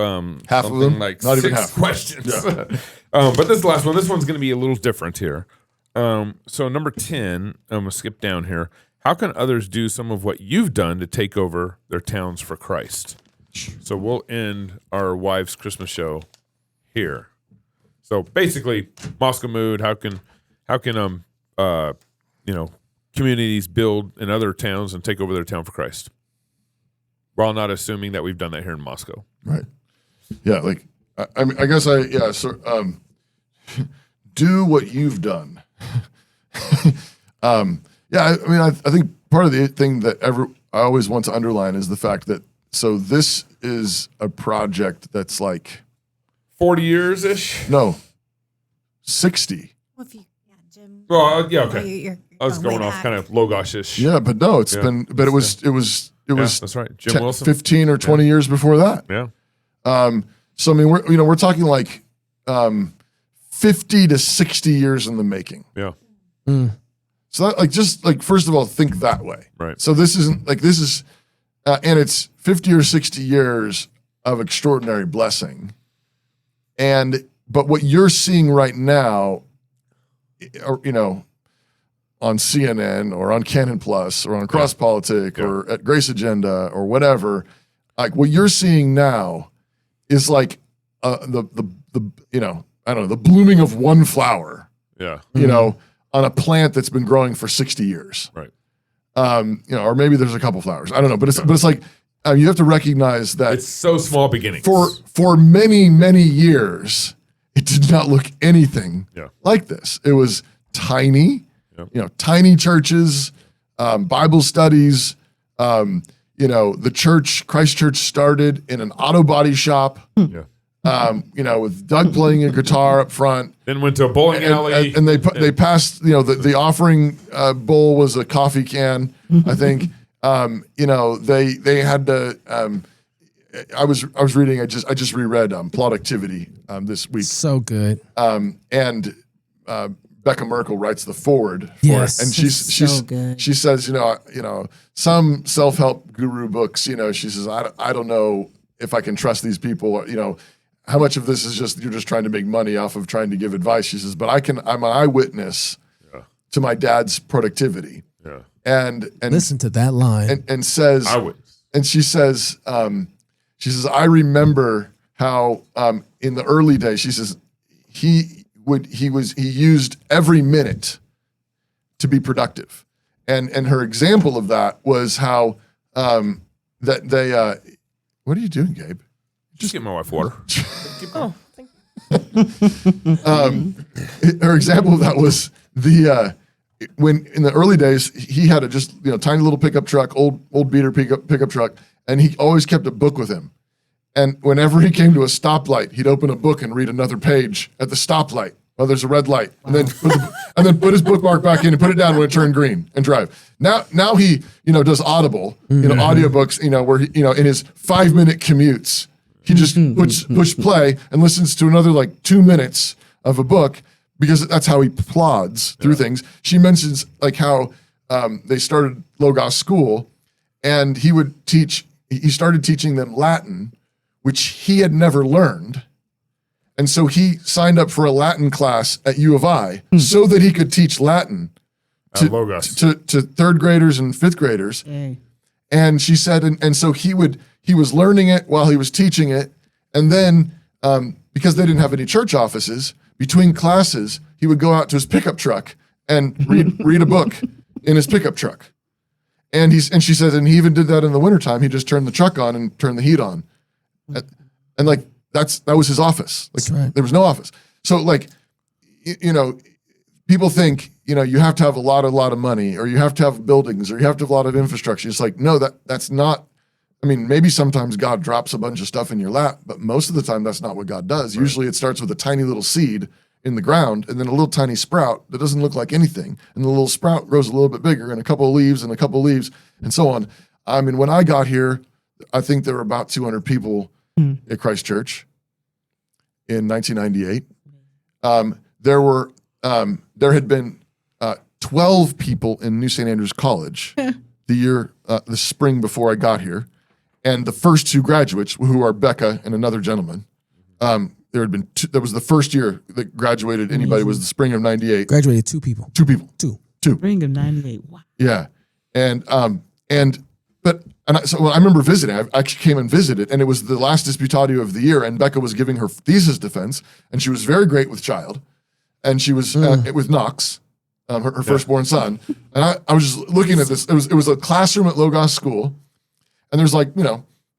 half of them, like not 6 even half questions. Yeah. But this is the last one. This one's going to be a little different here. So number 10, I'm going to skip down here. How can others do some of what you've done to take over their towns for Christ? So we'll end our wives' Christmas show here. So basically, Moscow Mood, how can communities build in other towns and take over their town for Christ? While not assuming that we've done that here in Moscow. Right. Yeah, I guess do what you've done. I think part of the thing that I always want to underline is the fact that this is a project that's 40 years ish. No, 60. Well, Jim. Well, yeah, okay. You're I was going off kind of Logos ish. Yeah, but no, it's been. But it was. That's right. Jim Wilson. 15 or 20 years before that. Yeah. So I mean, we're talking 50 to 60 years in the making. Yeah. Mm. So that, first of all, think that way. Right. So this isn't and it's 50 or 60 years of extraordinary blessing. But what you're seeing right now, on CNN or on Canon Plus or on Cross Politic or at Grace Agenda or whatever, what you're seeing now is the blooming of one flower. Yeah. On a plant that's been growing for 60 years. Right. Or maybe there's a couple flowers. I don't know, but it's you have to recognize that it's so small beginnings. For many, many years, it did not look anything like this. It was tiny, tiny churches, Bible studies. The church, Christ Church, started in an auto body shop. Yeah. With Doug playing a guitar up front. Then went to a bowling alley. And they passed, the offering bowl was a coffee can, I think. They had to, I was reading. I just reread Productivity this week. So good. And Becca Merkle writes the foreword for Yes. it, and So good. she says, some self-help guru books, she says, I don't know if I can trust these people, how much of this is just you're just trying to make money off of trying to give advice. She says, but I'm an eyewitness to my dad's productivity. Yeah. And Listen to that line. and says, I would. and she says, I remember how in the early days, she says, he used every minute to be productive. And her example of that was how that they what are you doing, Gabe? Just get my wife water. Oh, Her example of that was when in the early days he had a just tiny little pickup truck, old beater pickup truck, and he always kept a book with him. And whenever he came to a stoplight, he'd open a book and read another page at the stoplight. Oh, there's a red light, and then put his bookmark back in and put it down when it turned green and drive. Now he does Audible, audiobooks, where he, in his 5-minute commutes, he just push play and listens to another 2 minutes of a book because that's how he plods through things. She mentions how they started Logos School, and he started teaching them Latin, which he had never learned. And so he signed up for a Latin class at U of I so that he could teach Latin to third graders and fifth graders. And she said, and so he was learning it while he was teaching it. And then because they didn't have any church offices, between classes, he would go out to his pickup truck and read a book in his pickup truck. And she said, and he even did that in the wintertime. He just turned the truck on and turned the heat on. And that was his office. Right. There was no office. So people think, you have to have a lot of money, or you have to have buildings, or you have to have a lot of infrastructure. It's no, that's not. I mean, maybe sometimes God drops a bunch of stuff in your lap, but most of the time that's not what God does. Right. Usually it starts with a tiny little seed in the ground and then a little tiny sprout that doesn't look like anything. And the little sprout grows a little bit bigger and a couple of leaves and a couple of leaves and so on. I mean, when I got here, I think there were about 200 people at Christ Church in 1998. There had been 12 people in New St. Andrews College the spring before I got here. And the first 2 graduates, who are Becca and another gentleman, there had been that was the first year that graduated anybody, was the spring of 98. Graduated 2 people. 2 people. 2. Spring of 98. Wow. Yeah. So I remember visiting. I actually came and visited, and it was the last disputatio of the year, and Becca was giving her thesis defense, and she was very great with child, and she was with Knox, her firstborn son, and I was just looking at this. It was a classroom at Logos School, and there's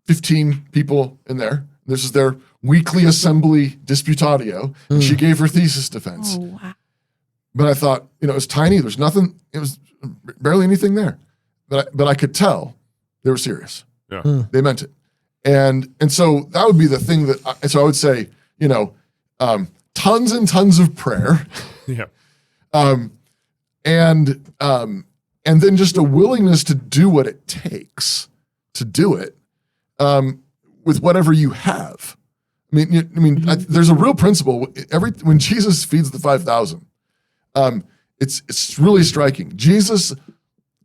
15 people in there. This is their weekly assembly disputatio, and she gave her thesis defense. Oh, wow. But I thought, it was tiny. There's nothing. It was barely anything there, but I could tell they were serious. Yeah. They meant it. And so that would be the thing so I would say, tons and tons of prayer. Yeah. And then just a willingness to do what it takes to do it, with whatever you have. There's a real principle. When Jesus feeds the 5,000, it's really striking. Jesus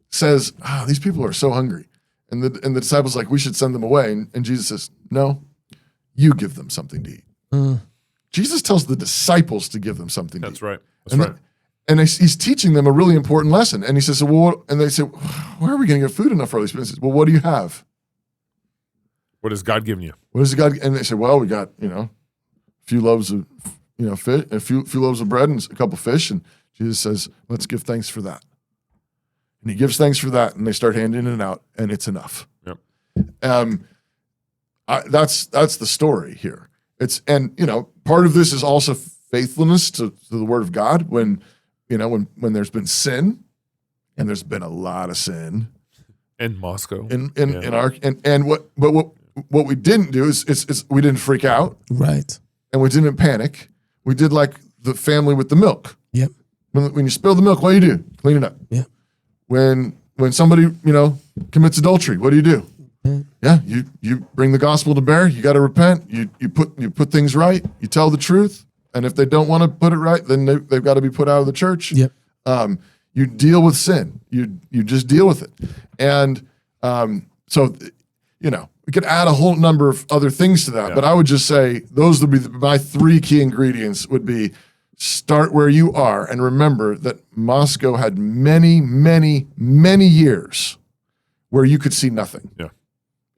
says, these people are so hungry. And the disciples we should send them away. And Jesus says, no, you give them something to eat. Jesus tells the disciples to give them something to eat. That's right. That's right. And he's teaching them a really important lesson. And he says, and they say, where are we going to get food enough for all these people? He says, well, what do you have? What has God given you? What does God? And they say, well, we got, a few loaves of, fish, a few loaves of bread and a couple fish. And Jesus says, let's give thanks for that. And he gives thanks for that, and they start handing it out, and it's enough. Yep. That's the story here. Part of this is also faithfulness to the Word of God. When there's been sin, and there's been a lot of sin in Moscow, what we didn't do is we didn't freak out, right? And we didn't panic. We did like the family with the milk. Yep. When you spill the milk, what do? Clean it up. Yeah. When somebody, commits adultery, what do? Yeah, you bring the gospel to bear. You got to repent. You put things right. You tell the truth. And if they don't want to put it right, then they've got to be put out of the church. Yep. You deal with sin. You just deal with it. And so, we could add a whole number of other things to that. But I would just say those would be my 3 key ingredients would be start where you are. And remember that Moscow had many, many, many years where you could see nothing. Yeah.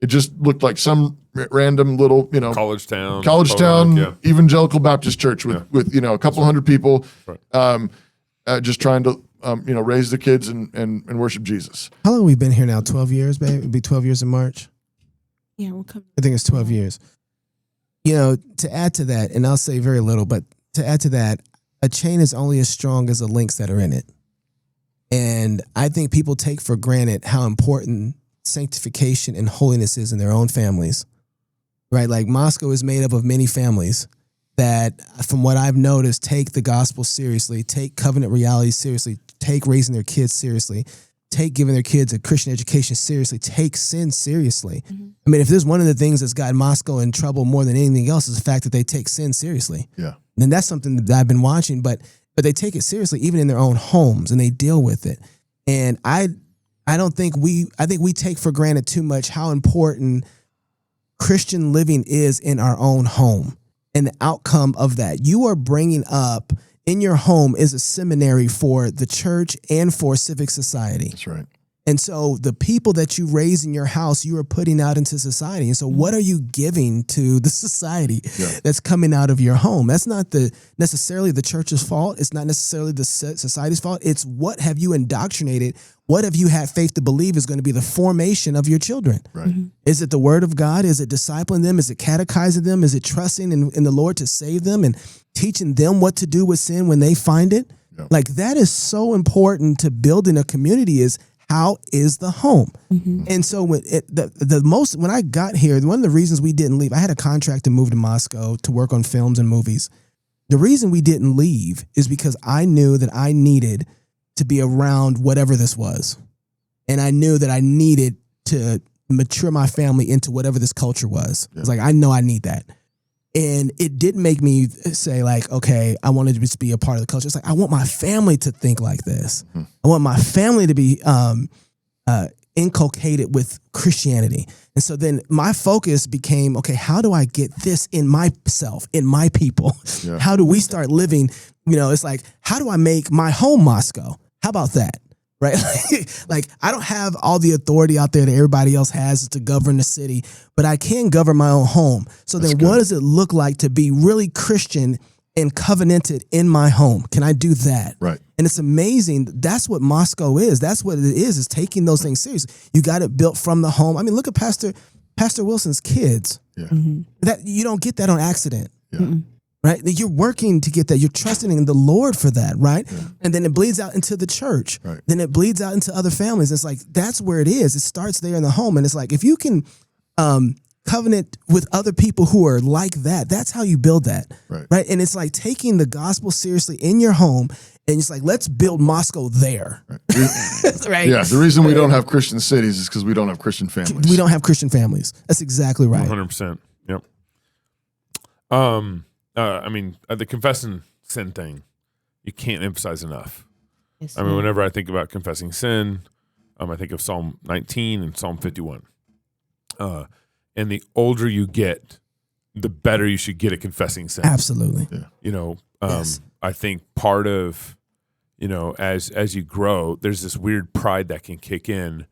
It just looked like some random little, College town, evangelical Baptist church with a couple hundred people, Right. just trying to raise the kids and worship Jesus. How long have we been here now? 12 years, babe? It'll be 12 years in March. Yeah, we'll come. I think it's 12 years. To add to that, and I'll say very little, but to add to that, a chain is only as strong as the links that are in it. And I think people take for granted how important sanctification and holiness is in their own families, right? Like Moscow is made up of many families that, from what I've noticed, take the gospel seriously, take covenant reality seriously, take raising their kids seriously, take giving their kids a Christian education seriously, take sin seriously. Mm-hmm. I mean, if there's one of the things that's gotten Moscow in trouble more than anything else is the fact that they take sin seriously. Yeah. And that's something that I've been watching, but they take it seriously even in their own homes and they deal with it. And I think we take for granted too much how important Christian living is in our own home and the outcome of that. You are bringing up in your home is a seminary for the church and for civic society. That's right. And so the people that you raise in your house, you are putting out into society. And so what are you giving to the society that's coming out of your home? That's not necessarily the church's fault. It's not necessarily the society's fault. It's what have you indoctrinated? What have you had faith to believe is going to be the formation of your children? Right. Mm-hmm. Is it the word of God? Is it discipling them? Is it catechizing them? Is it trusting in the Lord to save them and teaching them what to do with sin when they find it? Yeah. Like that is so important to building a community is how is the home? Mm-hmm. And so when I got here, one of the reasons we didn't leave, I had a contract to move to Moscow to work on films and movies. The reason we didn't leave is because I knew that I needed to be around whatever this was. And I knew that I needed to mature my family into whatever this culture was. Yeah. It's like, I know I need that. And it did make me say like, okay, I wanted to just be a part of the culture. It's like, I want my family to think like this. Mm-hmm. I want my family to be inculcated with Christianity. And so then my focus became, okay, how do I get this in myself, in my people? Yeah. How do we start living? It's like, how do I make my home Moscow? How about that? Right? Like I don't have all the authority out there that everybody else has to govern the city, but I can govern my own home. So then what does it look like to be really Christian and covenanted in my home? Can I do that? Right. And it's amazing. That's what Moscow is. That's what it is taking those things serious. You got it built from the home. I mean, look at Pastor Wilson's kids. Yeah. Mm-hmm. That you don't get that on accident. Yeah. Mm-mm. Right? You're working to get that. You're trusting in the Lord for that, right? Yeah. And then it bleeds out into the church. Right. Then it bleeds out into other families. It's like, that's where it is. It starts there in the home. And it's like, if you can covenant with other people who are like that, that's how you build that. Right? And it's like taking the gospel seriously in your home. And it's like, let's build Moscow there. Right. Right? Yeah. The reason we don't have Christian cities is because we don't have Christian families. We don't have Christian families. That's exactly right. 100%. Yep. The confessing sin thing, you can't emphasize enough. Yes, whenever I think about confessing sin, I think of Psalm 19 and Psalm 51. And the older you get, the better you should get at confessing sin. Absolutely. Yeah. Yes. I think part of, as you grow, there's this weird pride that can kick in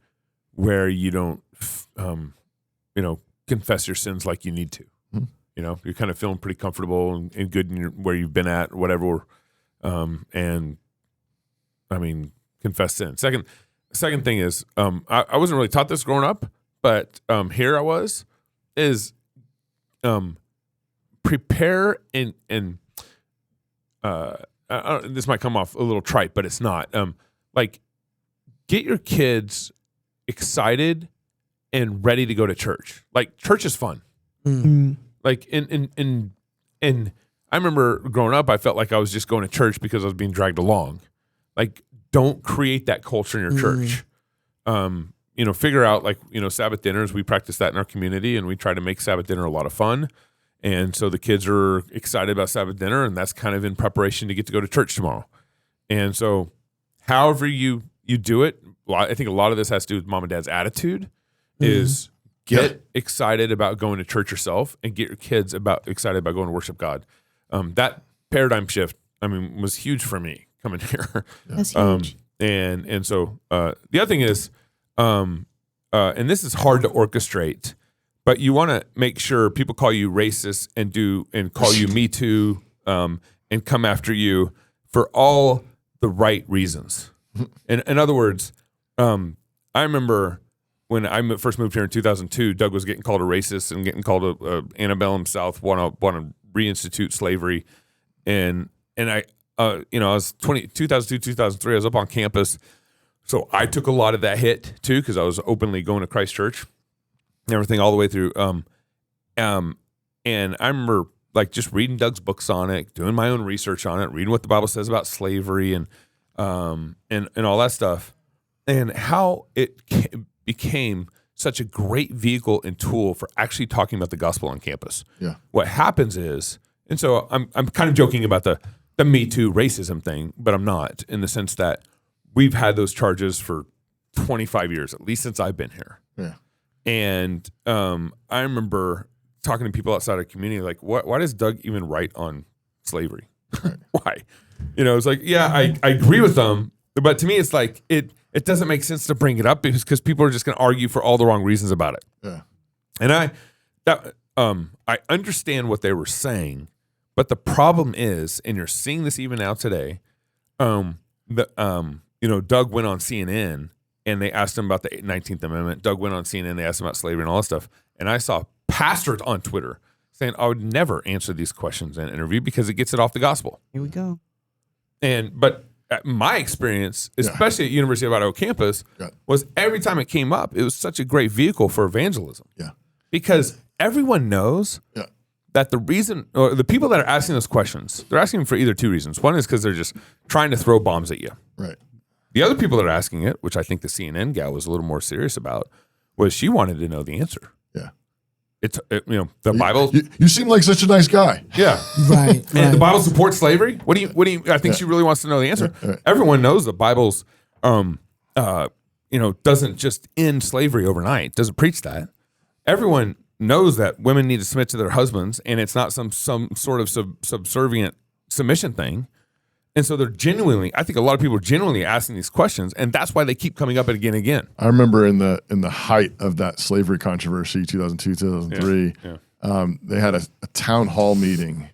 where you don't, confess your sins like you need to. You're kind of feeling pretty comfortable and good in where you've been at, or whatever. Confess sin. Second thing is, I wasn't really taught this growing up, but here I was, is prepare and this might come off a little trite, but it's not. Get your kids excited and ready to go to church. Like, church is fun. Mm-hmm. Like and I remember growing up, I felt like I was just going to church because I was being dragged along. Like, don't create that culture in your church. figure out like, Sabbath dinners. We practice that in our community, and we try to make Sabbath dinner a lot of fun. And so the kids are excited about Sabbath dinner, and that's kind of in preparation to get to go to church tomorrow. And so however you do it, I think a lot of this has to do with mom and dad's attitude is get excited about going to church yourself and get your kids excited about going to worship God. That paradigm shift, was huge for me coming here. That's huge. And so the other thing is, and this is hard to orchestrate, but you want to make sure people call you racist and call you Me Too, and come after you for all the right reasons. In other words, I remember when I first moved here in 2002, Doug was getting called a racist and getting called a antebellum South, want to reinstitute slavery, and I was 2002, 2003. I was up on campus, so I took a lot of that hit too because I was openly going to Christ Church and everything all the way through. And I remember like just reading Doug's books on it, doing my own research on it, reading what the Bible says about slavery and all that stuff, and how it became such a great vehicle and tool for actually talking about the gospel on campus. Yeah. What happens is, and so I'm kind of joking about the Me Too racism thing, but I'm not, in the sense that we've had those charges for 25 years, at least since I've been here. Yeah. And I remember talking to people outside our community, like, why does Doug even write on slavery? Right. Why? It's like, yeah, I agree with them, but to me, it's like it doesn't make sense to bring it up because people are just going to argue for all the wrong reasons about it. Yeah. And I understand what they were saying, but the problem is, and you're seeing this even now today, Doug went on CNN and they asked him about the 19th Amendment. Doug went on CNN, they asked him about slavery and all that stuff. And I saw pastors on Twitter saying, I would never answer these questions in an interview because it gets it off the gospel. Here we go. But my experience, especially at University of Idaho campus, was every time it came up, it was such a great vehicle for evangelism. Yeah. Because everyone knows that the reason, or the people that are asking those questions, they're asking for either two reasons. One is because they're just trying to throw bombs at you. Right. The other people that are asking it, which I think the CNN gal was a little more serious about, was she wanted to know the answer. Yeah. The Bible. You seem like such a nice guy. Yeah. Right. And the Bible supports slavery. What do you? I think she really wants to know the answer. Right. Everyone knows the Bible's, doesn't just end slavery overnight. Doesn't preach that. Everyone knows that women need to submit to their husbands, and it's not some sort of subservient submission thing. And so I think a lot of people are genuinely asking these questions, and that's why they keep coming up again and again. I remember in the height of that slavery controversy, 2002, 2003, they had a town hall meeting.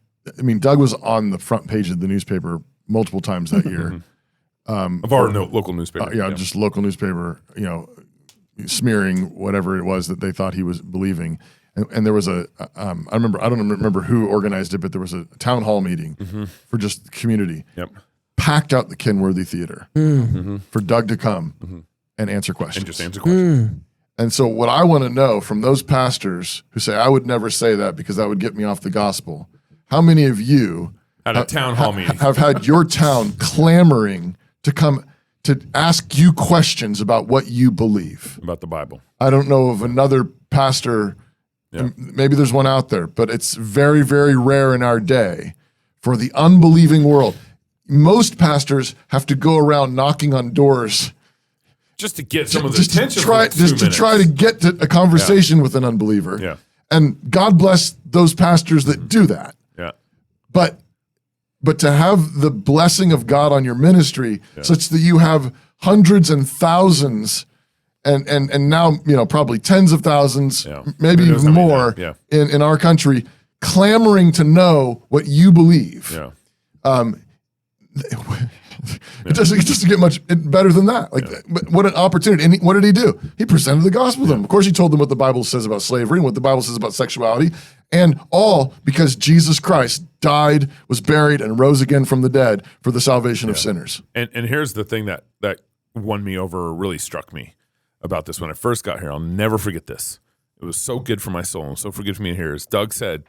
Doug was on the front page of the newspaper multiple times that year. Of our local newspaper. Just local newspaper, smearing whatever it was that they thought he was believing. And there was I don't remember who organized it, but there was a town hall meeting for just the community. Yep. Packed out the Kenworthy Theater for Doug to come and answer questions. And just answer questions. And so what I want to know from those pastors who say, I would never say that because that would get me off the gospel, how many of you at a town hall meeting have had your town clamoring to come to ask you questions about what you believe? About the Bible. I don't know of another pastor. Yeah. Maybe there's one out there, but it's very, very rare in our day for the unbelieving world. Most pastors have to go around knocking on doors just to get some of the attention. To try to get to a conversation with an unbeliever. Yeah. And God bless those pastors that do that. Yeah. But to have the blessing of God on your ministry such that you have hundreds and thousands and now, probably tens of thousands, maybe even more in our country, clamoring to know what you believe. Yeah. It doesn't get much better than that. But what an opportunity. And what did he do? He presented the gospel to them. Of course, he told them what the Bible says about slavery and what the Bible says about sexuality, and all because Jesus Christ died, was buried, and rose again from the dead for the salvation of sinners. And here's the thing that won me over, or really struck me about this when I first got here. I'll never forget this. It was so good for my soul and so good for me to hear. Is Doug said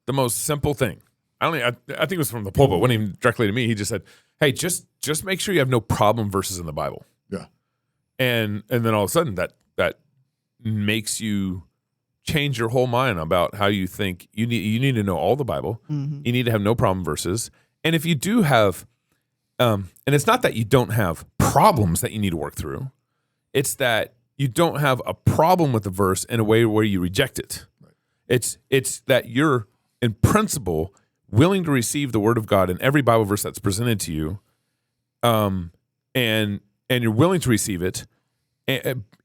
the most simple thing. I think it was from the pulpit. It wasn't even directly to me. He just said, "Hey, just make sure you have no problem verses in the Bible." Yeah. And then all of a sudden that that makes you change your whole mind about how you think. You need to know all the Bible. Mm-hmm. You need to have no problem verses. And if you do have, and it's not that you don't have problems that you need to work through, it's that you don't have a problem with the verse in a way where you reject it. Right. It's that you're in principle willing to receive the word of God in every Bible verse that's presented to you, and you're willing to receive it,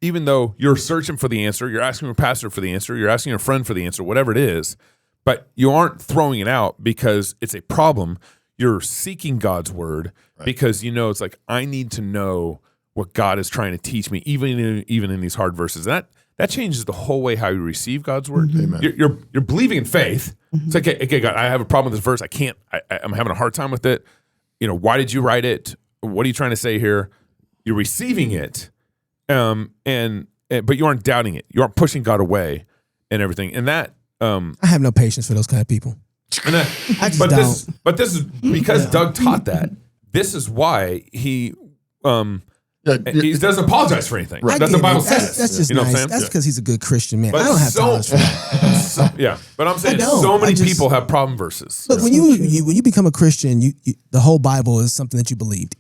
even though you're searching for the answer, you're asking your pastor for the answer, you're asking your friend for the answer, whatever it is, but you aren't throwing it out because it's a problem. You're seeking God's word because it's like, I need to know what God is trying to teach me, even in these hard verses. And that changes the whole way how you receive God's word. Amen. You're believing in faith. It's like, okay, God, I have a problem with this verse. I'm having a hard time with it. Why did you write it? What are you trying to say here? You're receiving it, but you aren't doubting it. You aren't pushing God away and everything. And that I have no patience for those kind of people. But this is because Doug taught that. This is why he doesn't apologize for anything. Right. That's the Bible says. That's just you know nice. what I'm saying? That's because he's a good Christian man. But I don't have tolerance for that. But I'm saying don't. so many I just- people have problem verses. Look, when you become a Christian, you the whole Bible is something that you believed.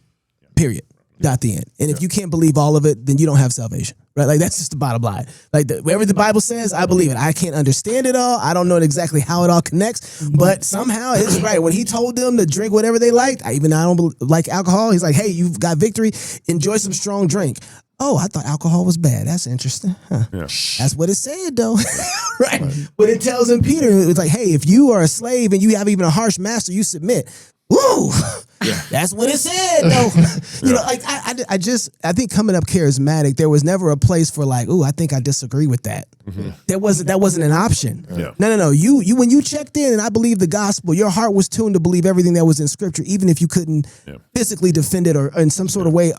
Period. Got the end. And if you can't believe all of it, then you don't have salvation, right? Like that's just the bottom line. Like whatever the Bible says, I believe it. I can't understand it all. I don't know exactly how it all connects, but somehow it's right. When he told them to drink whatever they liked, I don't like alcohol. He's like, hey, you've got victory. Enjoy some strong drink. Oh, I thought alcohol was bad. That's interesting. Huh. Yeah. That's what it said, though. right. But it tells him, Peter, it's like, hey, if you are a slave and you have even a harsh master, you submit. Woo! Yeah. That's what it said, though. I think coming up charismatic, there was never a place for like, ooh, I think I disagree with that. Mm-hmm. That wasn't an option. Yeah. No. You when you checked in and I believed the gospel, your heart was tuned to believe everything that was in scripture, even if you couldn't physically defend it or in some sort of way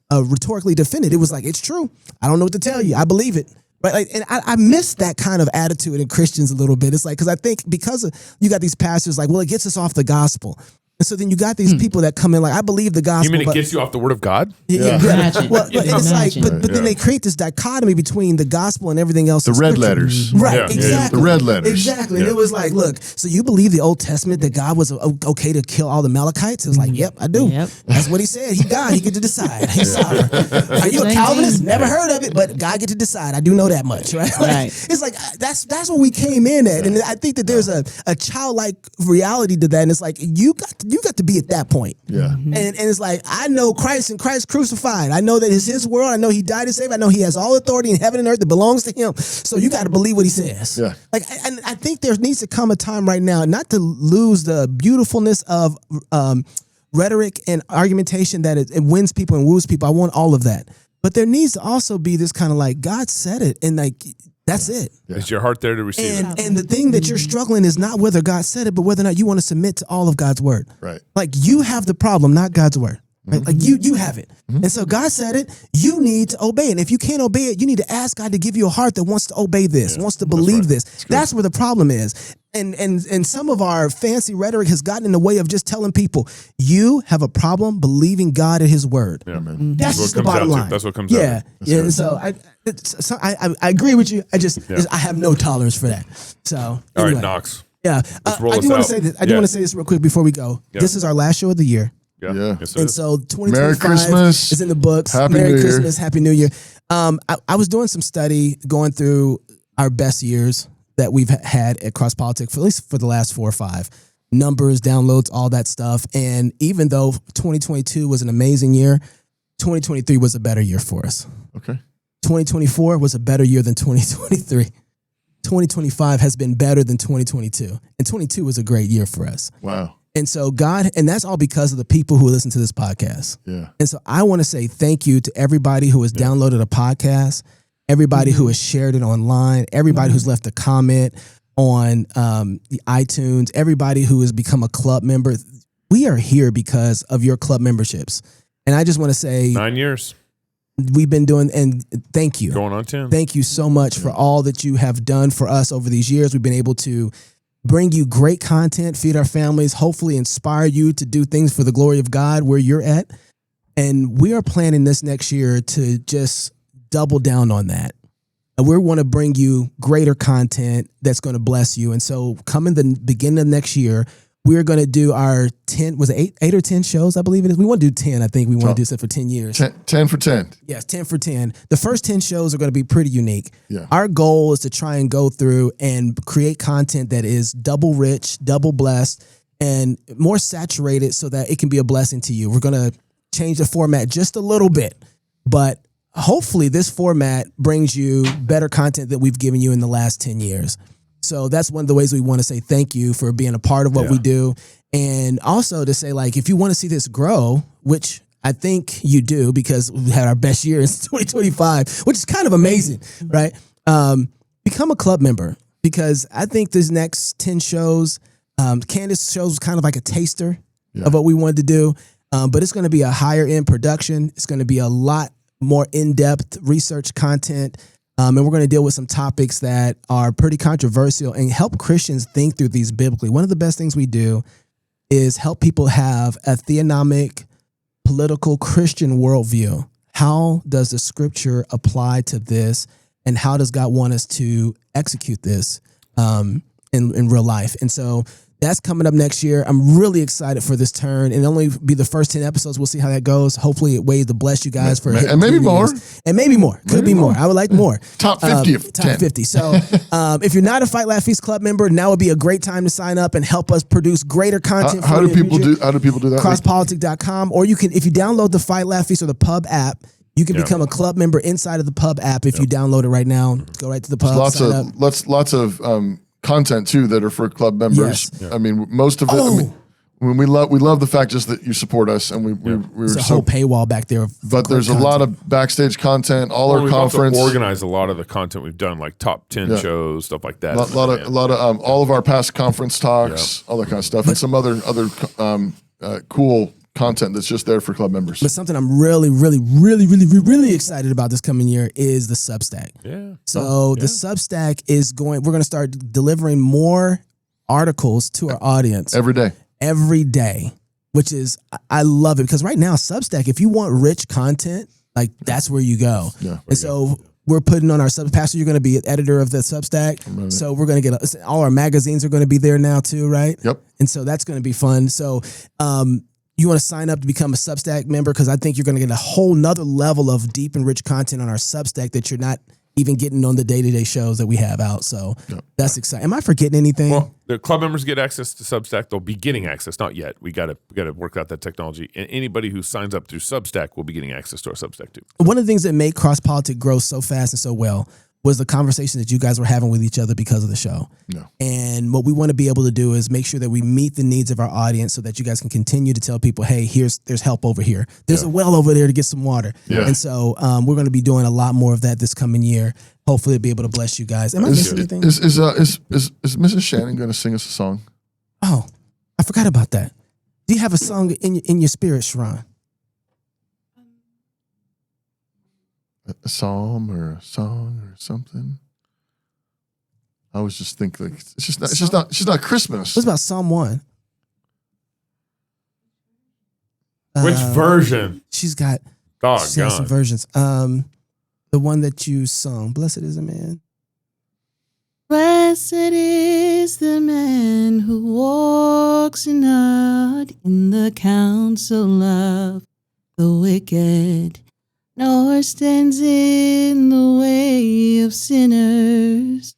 rhetorically defend it. It was like, it's true. I don't know what to tell you. I believe it. Right, and I miss that kind of attitude in Christians a little bit. It's like, because I think you got these pastors like, well, it gets us off the gospel. And so then you got these people that come in like, I believe the gospel. You mean it gets you off the word of God? Yeah. Imagine. Well, and it's like, Imagine. but then they create this dichotomy between the gospel and everything else. The in red scripture. letters. Right, Yeah. exactly. The red letters. Exactly. Yeah. And it was like, look, so you believe the Old Testament that God was okay to kill all the Amalekites? It was like, yep, I do. Yep. That's what he said. He God, he get to decide. He's sovereign. Are you a Calvinist? Never heard of it, but God get to decide. I do know that much, right? Right. It's like, that's where we came in at. And I think that there's a childlike reality to that. And it's like, you got to be at that point. Yeah. And it's like, I know Christ and Christ crucified. I know that it's his world. I know he died to save. I know he has all authority in heaven and earth that belongs to him. So you got to believe what he says. Yeah. Like, and I think there needs to come a time right now, not to lose the beautifulness of rhetoric and argumentation that it wins people and woos people. I want all of that. But there needs to also be this kind of like, God said it. And like, that's it. Is your heart there to receive it? And the thing that you're struggling is not whether God said it, but whether or not you want to submit to all of God's word. Right. Like you have the problem, not God's word. Right? Like you have it. And so God said it, you need to obey it. And if you can't obey it, you need to ask God to give you a heart that wants to obey this, wants to believe this. That's where the problem is. And some of our fancy rhetoric has gotten in the way of just telling people, you have a problem believing God and his word. Yeah. That's just the comes bottom out to. line. That's what comes out Yeah. to. Yeah. And so I agree with you. I have no tolerance for that. So All anyway. right, Knox. Yeah, Let's roll I us do want out. to say this. I do Yeah. want to say this real quick before we go. Yeah. This is our last show of the year, Yeah. Yeah. Yes, it and is. so 2025 Merry Christmas. is in the books. Happy Merry New Year. Christmas, Happy New Year. I was doing some study, going through our best years that we've had at Cross Politics, for at least for the last 4 or 5. Numbers, downloads, all that stuff. And even though 2022 was an amazing year, 2023 was a better year for us. Okay. 2024 was a better year than 2023. 2025 has been better than 2022. And 22 was a great year for us. Wow. And so and that's all because of the people who listen to this podcast. Yeah. And so I want to say thank you to everybody who has downloaded a podcast, everybody who has shared it online, everybody who's left a comment on the iTunes, everybody who has become a club member. We are here because of your club memberships. And I just want to say 9 years. we've been doing, and thank you. Going on 10. Thank you so much for all that you have done for us over these years. We've been able to bring you great content, feed our families, hopefully inspire you to do things for the glory of God where you're at. And we are planning this next year to just double down on that. And we want to bring you greater content that's going to bless you. And so coming the beginning of next year, we're going to do our 10, was it eight or 10 shows, I believe it is? We want to do 10, I think we want to do this for 10 years. 10 for 10. Yes, 10 for 10. The first 10 shows are going to be pretty unique. Yeah. Our goal is to try and go through and create content that is double rich, double blessed, and more saturated so that it can be a blessing to you. We're going to change the format just a little bit, but hopefully this format brings you better content that we've given you in the last 10 years. So that's one of the ways we want to say thank you for being a part of what we do. And also to say, like, if you want to see this grow, which I think you do because we had our best year in 2025, which is kind of amazing, right? Become a club member because I think this next 10 shows, Candace shows was kind of like a taster of what we wanted to do. But it's going to be a higher end production. It's going to be a lot more in-depth research content. And we're going to deal with some topics that are pretty controversial and help Christians think through these biblically. One of the best things we do is help people have a theonomic, political, Christian worldview. How does the scripture apply to this? And how does God want us to execute this in real life? And so that's coming up next year. I'm really excited for this turn. It'll only be the first 10 episodes. We'll see how that goes. Hopefully it weighs to bless you guys for and maybe more. And maybe more. Could be more. I would like more. Top 50 of 10. Top 50. So if you're not a Fight Laugh Feast Club member, now would be a great time to sign up and help us produce greater content. How do people do that? Crosspolitic.com, or you can, if you download the Fight Laugh Feast or the Pub app, you can become a club member inside of the Pub app. If you download it right now, go right to the Pub. Lots of content too that are for club members. Yes. I mean, most of it. I mean, when we love the fact just that you support us, and we're There's a so whole paywall back there. But there's a lot of backstage content. Our we've conference also organized a lot of the content we've done, like top 10 shows, stuff like that. A lot of all of our past conference talks, all that kind of stuff, and some other cool content that's just there for club members. But something I'm really excited about this coming year is the Substack. Yeah. So the Substack is we're going to start delivering more articles to our audience every day, which is, I love it because right now Substack, if you want rich content, like that's where you go. Yeah. And so we're putting on our Pastor, you're going to be an editor of the Substack. So we're going to get all our magazines are going to be there now too, right? Yep. And so that's going to be fun. So, you want to sign up to become a Substack member because I think you're going to get a whole nother level of deep and rich content on our Substack that you're not even getting on the day-to-day shows that we have out. So that's exciting. Am I forgetting anything? Well, the club members get access to Substack. They'll be getting access, not yet. We got to work out that technology. And anybody who signs up through Substack will be getting access to our Substack too. One of the things that made Cross Politic grow so fast and so well was the conversation that you guys were having with each other because of the show. Yeah. And what we want to be able to do is make sure that we meet the needs of our audience so that you guys can continue to tell people, hey, there's help over here. There's a well over there to get some water. Yeah. And so we're going to be doing a lot more of that this coming year. Hopefully, be able to bless you guys. Am I missing anything? Is Mrs. Shannon going to sing us a song? Oh, I forgot about that. Do you have a song in your spirit, Sharon? A psalm or a song or something. I was just thinking, like, it's just not Christmas. What's about Psalm 1? Which version? She's got some versions. The one that you sung, Blessed is the Man. Blessed is the man who walks not in the counsel of the wicked, nor stands in the way of sinners,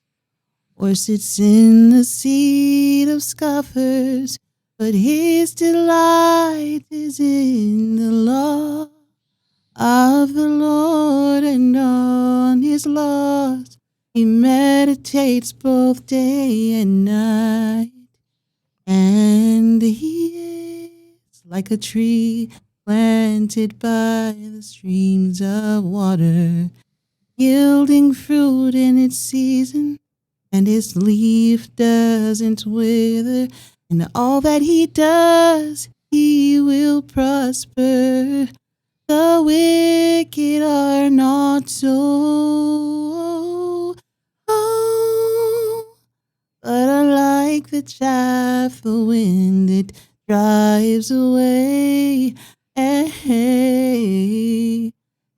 or sits in the seat of scoffers, but his delight is in the law of the Lord, and on his laws he meditates both day and night. And he is like a tree planted by the streams of water, yielding fruit in its season, and its leaf doesn't wither. And all that he does, he will prosper. The wicked are not so, but are like the chaff the wind it drives away.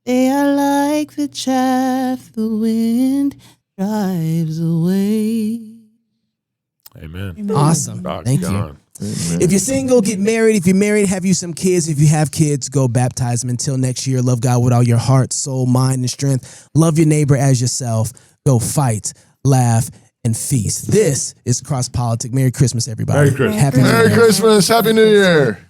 They are like like the chaff the wind drives away. Amen. Awesome. Doc, Thank you. John. If you're single, get married. If you're married, have you some kids. If you have kids, go baptize them. Until next year, love God with all your heart, soul, mind, and strength. Love your neighbor as yourself. Go fight, laugh, and feast. This is Cross Politic. Merry Christmas, everybody. Merry Christmas. Happy New Year. Merry Christmas. Happy New Year.